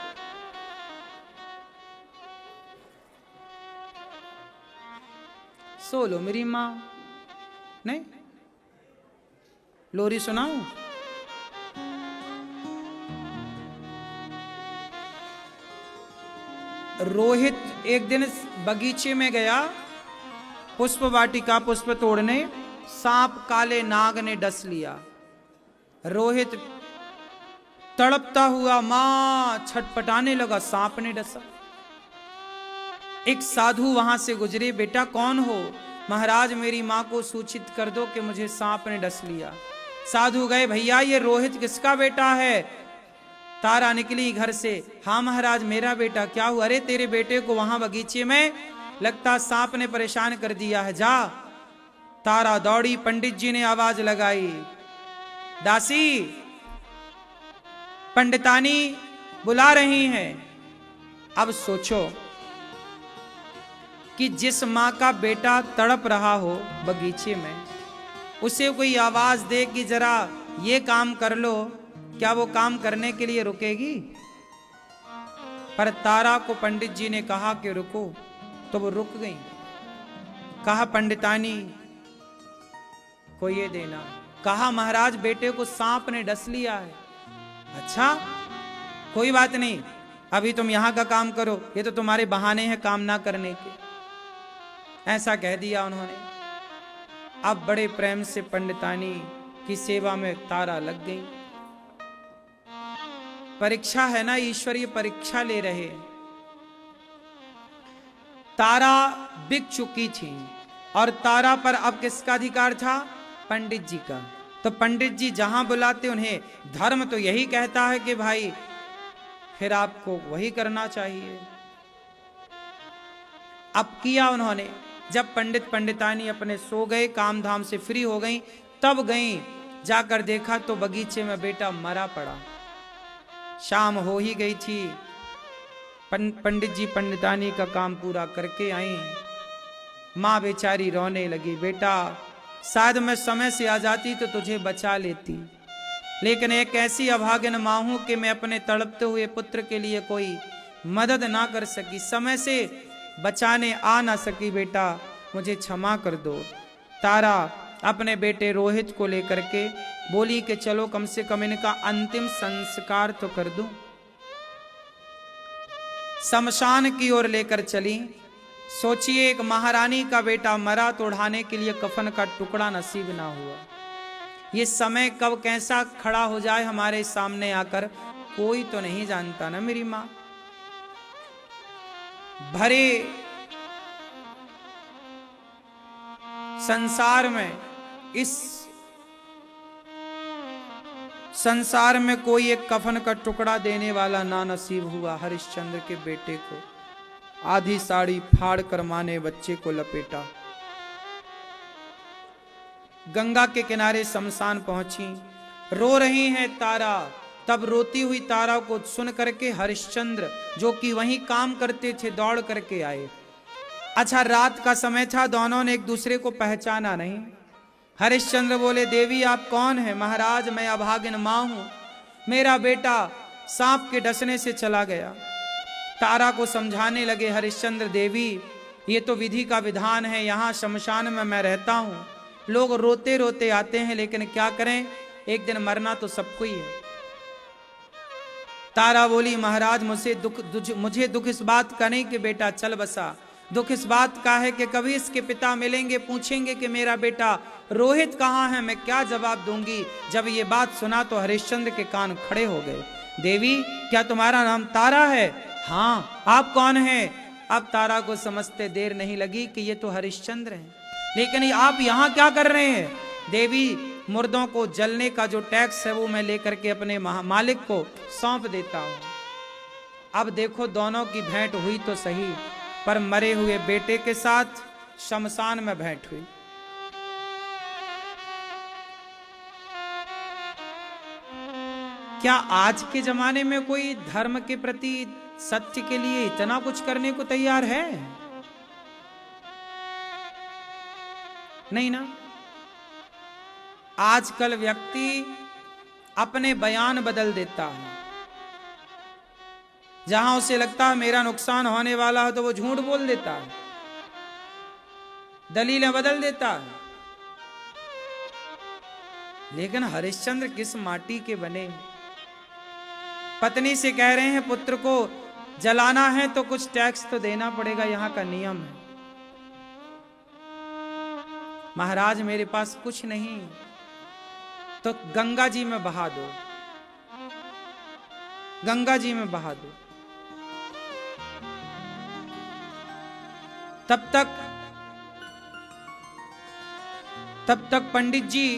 सो लो मेरी माँ। नहीं लोरी सुनाऊं? रोहित एक दिन बगीचे में गया पुष्प वाटिका पुष्प तोड़ने। सांप काले नाग ने डस लिया। रोहित तड़पता हुआ मां छटपटाने लगा, सांप ने डसा। एक साधु वहां से गुजरे, बेटा कौन हो? महाराज मेरी मां को सूचित कर दो कि मुझे सांप ने डस लिया। साधु गए, भैया ये रोहित किसका बेटा है? तारा निकली घर से, हाँ महाराज मेरा बेटा। क्या हुआ? अरे तेरे बेटे को वहां बगीचे में लगता सांप ने परेशान कर दिया है, जा। तारा दौड़ी, पंडित जी ने आवाज लगाई, दासी पंडितानी बुला रही हैं। अब सोचो कि जिस मां का बेटा तड़प रहा हो बगीचे में, उसे कोई आवाज दे कि जरा ये काम कर लो, क्या वो काम करने के लिए रुकेगी? पर तारा को पंडित जी ने कहा कि रुको, तो वो रुक गई। कहा पंडितानी को ये देना। कहा महाराज बेटे को सांप ने डस लिया है। अच्छा कोई बात नहीं, अभी तुम यहां का काम करो, ये तो तुम्हारे बहाने हैं काम ना करने के। ऐसा कह दिया उन्होंने। अब बड़े प्रेम से पंडितानी की सेवा में तारा लग गई। परीक्षा है ना, ईश्वरीय परीक्षा ले रहे। तारा बिक चुकी थी और तारा पर अब किसका अधिकार था? पंडित जी का। तो पंडित जी जहां बुलाते उन्हें, धर्म तो यही कहता है कि भाई फिर आपको वही करना चाहिए। अब किया उन्होंने। जब पंडित पंडितानी अपने सो गए, काम धाम से फ्री हो गई, तब गई, जाकर देखा तो बगीचे में बेटा मरा पड़ा। शाम हो ही गई थी। पंडित जी पंडितानी का काम पूरा करके आई। माँ बेचारी रोने लगी, बेटा शायद मैं समय से आ जाती तो तुझे बचा लेती, लेकिन एक ऐसी अभागिन माँ हूं कि मैं अपने तड़पते हुए पुत्र के लिए कोई मदद ना कर सकी, समय से बचाने आ ना सकी। बेटा मुझे क्षमा कर दो। तारा अपने बेटे रोहित को लेकर के बोली कि चलो कम से कम इनका अंतिम संस्कार तो कर दूं। शमशान की ओर लेकर चली। सोचिए, एक महारानी का बेटा मरा तो उड़ाने के लिए कफन का टुकड़ा नसीब ना हुआ। ये समय कब कैसा खड़ा हो जाए हमारे सामने आकर, कोई तो नहीं जानता ना मेरी मां। भरे संसार में, इस संसार में कोई एक कफन का टुकड़ा देने वाला ना नसीब हुआ। हरिश्चंद्र के बेटे को आधी साड़ी फाड़ कर मां ने बच्चे को लपेटा। गंगा के किनारे शमशान पहुंची, रो रही हैं तारा। तब रोती हुई तारा को सुन करके हरिश्चंद्र, जो कि वहीं काम करते थे, दौड़ करके आए। अच्छा, रात का समय था, दोनों ने एक दूसरे को पहचाना नहीं। हरिश्चंद्र बोले, देवी आप कौन है? महाराज मैं अभागिन मां हूं, मेरा बेटा सांप के डसने से चला गया। तारा को समझाने लगे हरिश्चंद्र, देवी ये तो विधि का विधान है, यहाँ शमशान में मैं रहता हूँ, लोग रोते रोते आते हैं, लेकिन क्या करें, एक दिन मरना तो सबको ही है। तारा बोली, महाराज मुझे दुख इस बात का नहीं कि बेटा चल बसा, दुख इस बात का है कि कभी इसके पिता मिलेंगे, पूछेंगे कि मेरा बेटा रोहित कहाँ है, मैं क्या जवाब दूंगी। जब ये बात सुना तो हरिश्चंद्र के कान खड़े हो गए। देवी क्या तुम्हारा नाम तारा है? हाँ, आप कौन हैं? अब तारा को समझते देर नहीं लगी कि ये तो हरिश्चंद्र हैं, लेकिन आप यहाँ क्या कर रहे हैं? देवी मुर्दों को जलने का जो टैक्स है वो मैं लेकर के अपने मालिक को सौंप देता हूँ। अब देखो, दोनों की भेंट हुई तो सही, पर मरे हुए बेटे के साथ शमशान में भेंट हुई। क्या आज के जमाने में कोई धर्म के प्रति, सत्य के लिए इतना कुछ करने को तैयार है? नहीं ना। आजकल व्यक्ति अपने बयान बदल देता है। जहां उसे लगता है मेरा नुकसान होने वाला है तो वो झूठ बोल देता है, दलीलें बदल देता है। लेकिन हरिश्चंद्र किस माटी के बने। पत्नी से कह रहे हैं पुत्र को जलाना है तो कुछ टैक्स तो देना पड़ेगा, यहां का नियम है। महाराज मेरे पास कुछ नहीं, तो गंगा जी में बहा दो, गंगा जी में बहा दो। तब तक पंडित जी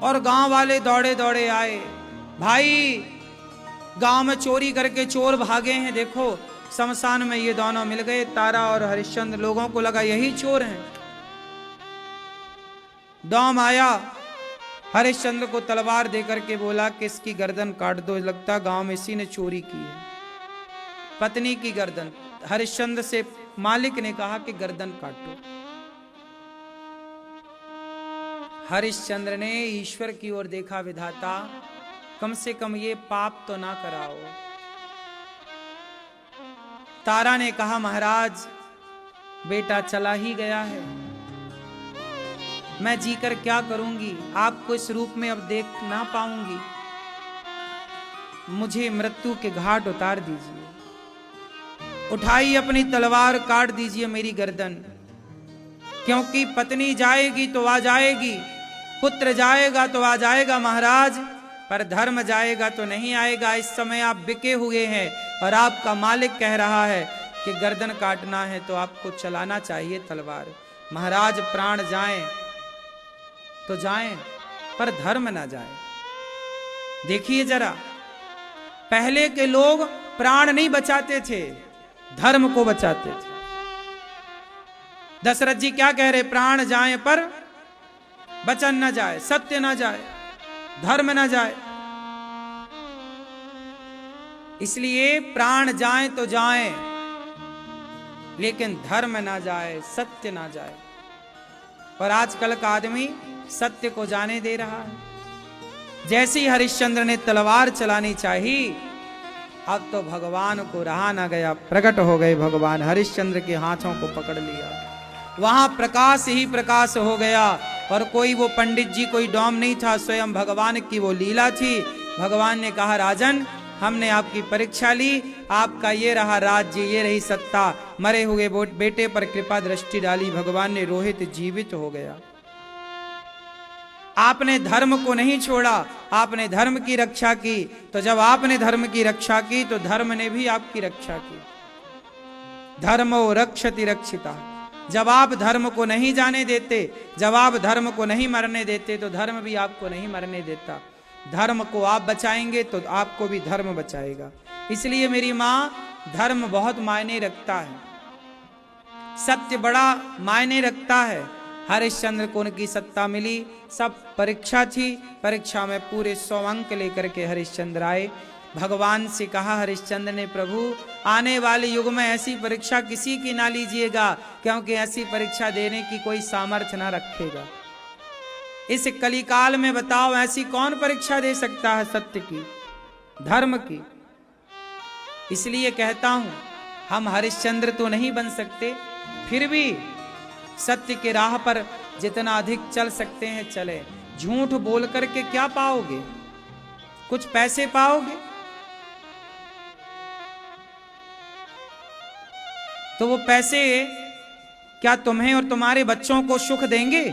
और गांव वाले दौड़े दौड़े आए। भाई गांव में चोरी करके चोर भागे हैं, देखो शमशान में ये दोनों मिल गए, तारा और हरिश्चंद्र। लोगों को लगा यही चोर हैं। दौम आया, हरिश्चंद्र को तलवार देकर के बोला कि इसकी गर्दन काट दो, लगता गांव में इसी ने चोरी की है, पत्नी की गर्दन। हरिश्चंद्र से मालिक ने कहा कि गर्दन काटो। हरिश्चंद्र ने ईश्वर की ओर देखा, विधाता कम से कम ये पाप तो ना कराओ। तारा ने कहा, महाराज बेटा चला ही गया है, मैं जीकर क्या करूंगी, आपको इस रूप में अब देख ना पाऊंगी, मुझे मृत्यु के घाट उतार दीजिए। उठाई अपनी तलवार, काट दीजिए मेरी गर्दन, क्योंकि पत्नी जाएगी तो आ जाएगी, पुत्र जाएगा तो आ जाएगा महाराज, पर धर्म जाएगा तो नहीं आएगा। इस समय आप बिके हुए हैं और आपका मालिक कह रहा है कि गर्दन काटना है तो आपको चलाना चाहिए तलवार। महाराज प्राण जाएं तो जाएं, पर धर्म ना जाए। देखिए जरा, पहले के लोग प्राण नहीं बचाते थे, धर्म को बचाते थे। दशरथ जी क्या कह रहे? प्राण जाए पर वचन न जाए, सत्य न जाए, धर्म न जाए। इसलिए प्राण जाए तो जाए, लेकिन धर्म ना जाए, सत्य ना जाए। और आजकल का आदमी सत्य को जाने दे रहा है। जैसे ही हरिश्चंद्र ने तलवार चलानी चाहिए, अब तो भगवान को रहा ना गया, प्रकट हो गए भगवान, हरिश्चंद्र के हाथों को पकड़ लिया। वहां प्रकाश ही प्रकाश हो गया, और कोई वो पंडित जी कोई डोम नहीं था, स्वयं भगवान की वो लीला थी। भगवान ने कहा, राजन हमने आपकी परीक्षा ली, आपका ये रहा राज्य, ये रही सत्ता, मरे हुए बेटे पर कृपा दृष्टि डाली, भगवान ने रोहित जीवित हो गया। आपने धर्म को नहीं छोड़ा, आपने धर्म की रक्षा की। तो जब आपने धर्म की रक्षा की तो धर्म ने भी आपकी रक्षा की। धर्मो रक्षति रक्षिता। जब आप धर्म को नहीं जाने देते, जब आप धर्म को नहीं मरने देते, तो धर्म भी आपको नहीं मरने देता। धर्म को आप बचाएंगे तो आपको भी धर्म बचाएगा। इसलिए मेरी माँ, धर्म बहुत मायने रखता है, सत्य बड़ा मायने रखता है। हरिश्चंद्र को उनकी सत्ता मिली, सब परीक्षा थी, परीक्षा में पूरे 100 अंक लेकर के हरिश्चंद्र आए। भगवान से कहा हरिश्चंद्र ने, प्रभु आने वाले युग में ऐसी परीक्षा किसी की ना लीजिएगा, क्योंकि ऐसी परीक्षा देने की कोई सामर्थ्य ना रखेगा। इस कलिकाल में बताओ ऐसी कौन परीक्षा दे सकता है सत्य की, धर्म की। इसलिए कहता हूं, हम हरिश्चंद्र तो नहीं बन सकते, फिर भी सत्य के राह पर जितना अधिक चल सकते हैं चले। झूठ बोल करके क्या पाओगे? कुछ पैसे पाओगे? तो वो पैसे क्या तुम्हें और तुम्हारे बच्चों को सुख देंगे?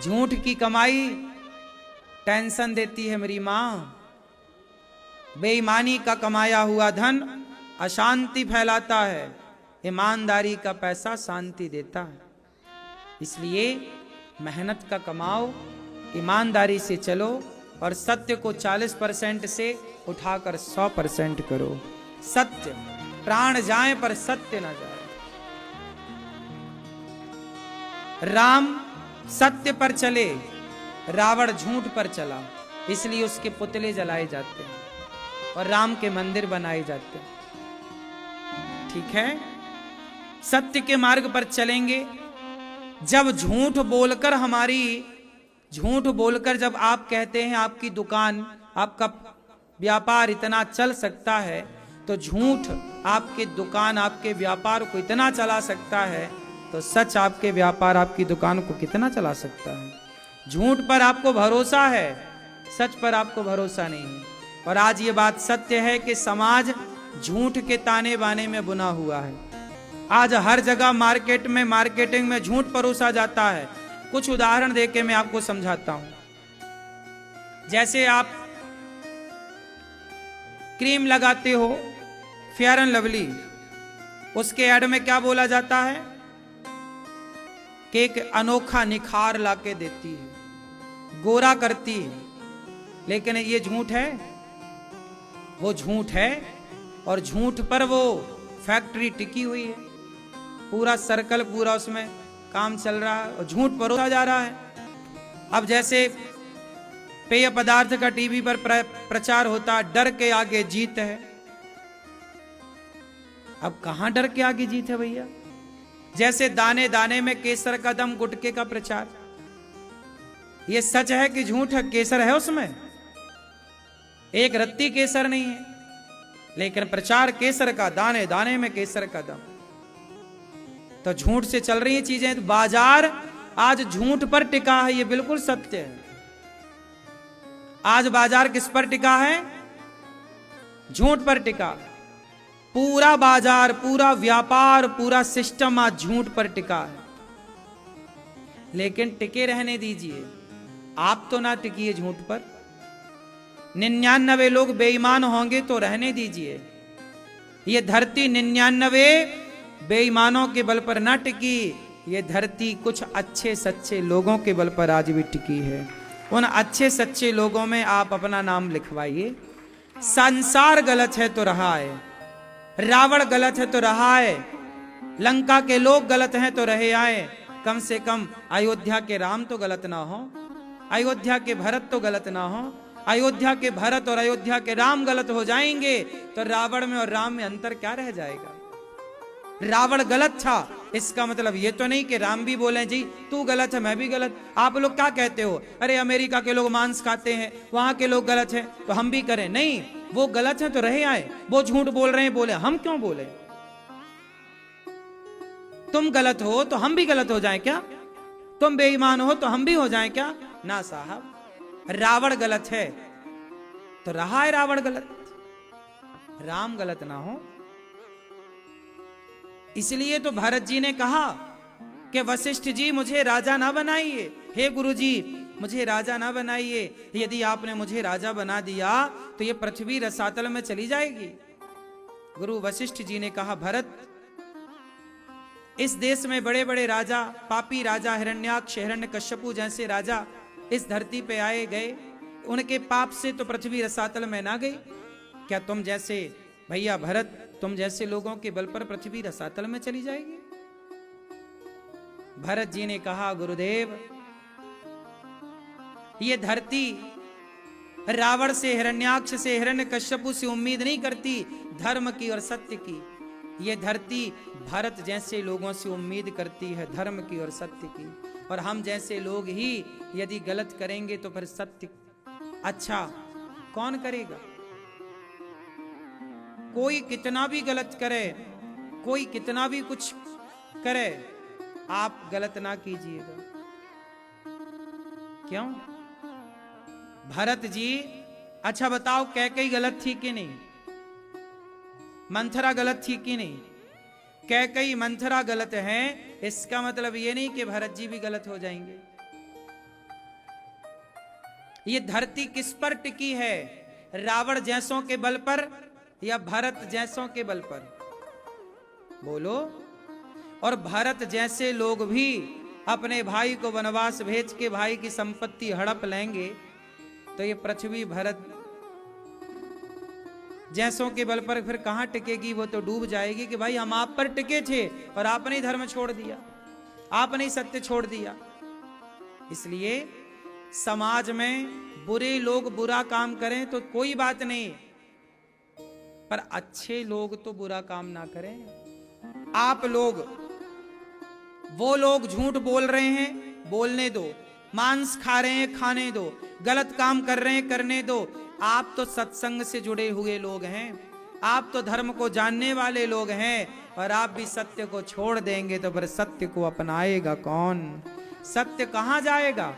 झूठ की कमाई टेंशन देती है मेरी मां। बेईमानी का कमाया हुआ धन अशांति फैलाता है, ईमानदारी का पैसा शांति देता है। इसलिए मेहनत का कमाओ, ईमानदारी से चलो और सत्य को 40% से उठाकर 100% करो। सत्य, प्राण जाए पर सत्य न जाए। राम सत्य पर चले, रावण झूठ पर चला, इसलिए उसके पुतले जलाए जाते हैं और राम के मंदिर बनाए जाते हैं। ठीक है, सत्य के मार्ग पर चलेंगे। जब झूठ बोलकर झूठ बोलकर जब आप कहते हैं आपकी दुकान, आपका व्यापार इतना चल सकता है, तो झूठ आपके दुकान, आपके व्यापार को इतना चला सकता है, तो सच आपके व्यापार, आपकी दुकान को कितना चला सकता है। झूठ पर आपको भरोसा है, सच पर आपको भरोसा नहीं है। और आज ये बात सत्य है कि समाज झूठ के ताने बाने में बुना हुआ है। आज हर जगह मार्केट में, मार्केटिंग में झूठ परोसा जाता है। कुछ उदाहरण देके मैं आपको समझाता हूं। जैसे आप क्रीम लगाते हो, फेयर एंड लवली, उसके ऐड में क्या बोला जाता है कि एक अनोखा निखार लाके देती है, गोरा करती है। लेकिन ये झूठ है, वो झूठ है। और झूठ पर वो फैक्ट्री टिकी हुई है, पूरा सर्कल, पूरा उसमें काम चल रहा है और झूठ परोसा जा रहा है। अब जैसे पेय पदार्थ का टीवी पर प्रचार होता, डर के आगे जीत है। अब कहां डर के आगे जीत है भैया? जैसे दाने दाने में केसर का दम, गुटके का प्रचार, ये सच है कि झूठ है? केसर है उसमें, एक रत्ती केसर नहीं है, लेकिन प्रचार केसर का, दाने दाने में केसर का दम। तो झूठ से चल रही चीजें। तो बाजार आज झूठ पर टिका है, ये बिल्कुल सत्य है। आज बाजार किस पर टिका है? झूठ पर टिका। पूरा बाजार, पूरा व्यापार, पूरा सिस्टम आज झूठ पर टिका है। लेकिन टिके रहने दीजिए, आप तो ना टिकिए झूठ पर। 99 लोग बेईमान होंगे तो रहने दीजिए। ये धरती 99 बेईमानों के बल पर ना टिकी, ये धरती कुछ अच्छे सच्चे लोगों के बल पर आज भी टिकी है। उन अच्छे सच्चे लोगों में आप अपना नाम लिखवाइए। संसार गलत है तो रहा है, रावण गलत है तो रहा है, लंका के लोग गलत हैं तो रहे आए। कम से कम अयोध्या के राम तो गलत ना हो, अयोध्या के भरत तो गलत ना हो। अयोध्या के भरत और अयोध्या के राम गलत हो जाएंगे तो रावण में और राम में अंतर क्या रह जाएगा? रावण गलत था, इसका मतलब ये तो नहीं कि राम भी बोले जी तू गलत है मैं भी गलत। आप लोग क्या कहते हो, अरे अमेरिका के लोग मांस खाते हैं, वहां के लोग गलत हैं तो हम भी करें? नहीं, वो गलत है तो रहे आए, वो झूठ बोल रहे हैं, बोले, हम क्यों बोले? तुम गलत हो तो हम भी गलत हो जाएं क्या? तुम बेईमान हो तो हम भी हो जाएं क्या? ना साहब, रावण गलत है, तो रहा है रावण गलत, राम गलत ना हो। इसलिए तो भरत जी ने कहा कि वशिष्ठ जी मुझे राजा ना बनाइए, हे गुरु जी मुझे राजा ना बनाइए, यदि आपने मुझे राजा बना दिया तो ये पृथ्वी रसातल में चली जाएगी। गुरु वशिष्ठ जी ने कहा भरत, इस देश में बड़े बड़े राजा, पापी राजा हिरण्याक्ष हिरण्यकश्यपु जैसे राजा इस धरती पे आए गए, उनके पाप से तो पृथ्वी रसातल में ना गई। क्या तुम जैसे भैया भरत, तुम जैसे लोगों के बल पर पृथ्वी रसातल में चली जाएगी? भरत जी ने कहा गुरुदेव, ये धरती रावण से, हिरण्याक्ष से, हिरण्यकश्यपु से उम्मीद नहीं करती धर्म की और सत्य की। ये धरती भरत जैसे लोगों से उम्मीद करती है धर्म की और सत्य की। और हम जैसे लोग ही यदि गलत करेंगे तो फिर सत्य अच्छा कौन करेगा? कोई कितना भी गलत करे, कोई कितना भी कुछ करे, आप गलत ना कीजिएगा। क्यों? भरत जी, अच्छा बताओ कैकेयी गलत थी कि नहीं? मंथरा गलत थी कि नहीं? कैकेयी मंथरा गलत है, इसका मतलब ये नहीं कि भरत जी भी गलत हो जाएंगे। ये धरती किस पर टिकी है? रावण जैसों के बल पर या भरत जैसों के बल पर? बोलो। और भरत जैसे लोग भी अपने भाई को वनवास भेज के भाई की संपत्ति हड़प लेंगे तो ये पृथ्वी भरत जैसों के बल पर फिर कहां टिकेगी? वो तो डूब जाएगी कि भाई हम आप पर टिके थे और आपने धर्म छोड़ दिया, आपने सत्य छोड़ दिया। इसलिए समाज में बुरे लोग बुरा काम करें तो कोई बात नहीं, पर अच्छे लोग तो बुरा काम ना करें। आप लोग, वो लोग झूठ बोल रहे हैं, बोलने दो, मांस खा रहे हैं, खाने दो, गलत काम कर रहे हैं, करने दो। आप तो सत्संग से जुड़े हुए लोग हैं, आप तो धर्म को जानने वाले लोग हैं, और आप भी सत्य को छोड़ देंगे तो फिर सत्य को अपनाएगा कौन? सत्य कहां जाएगा?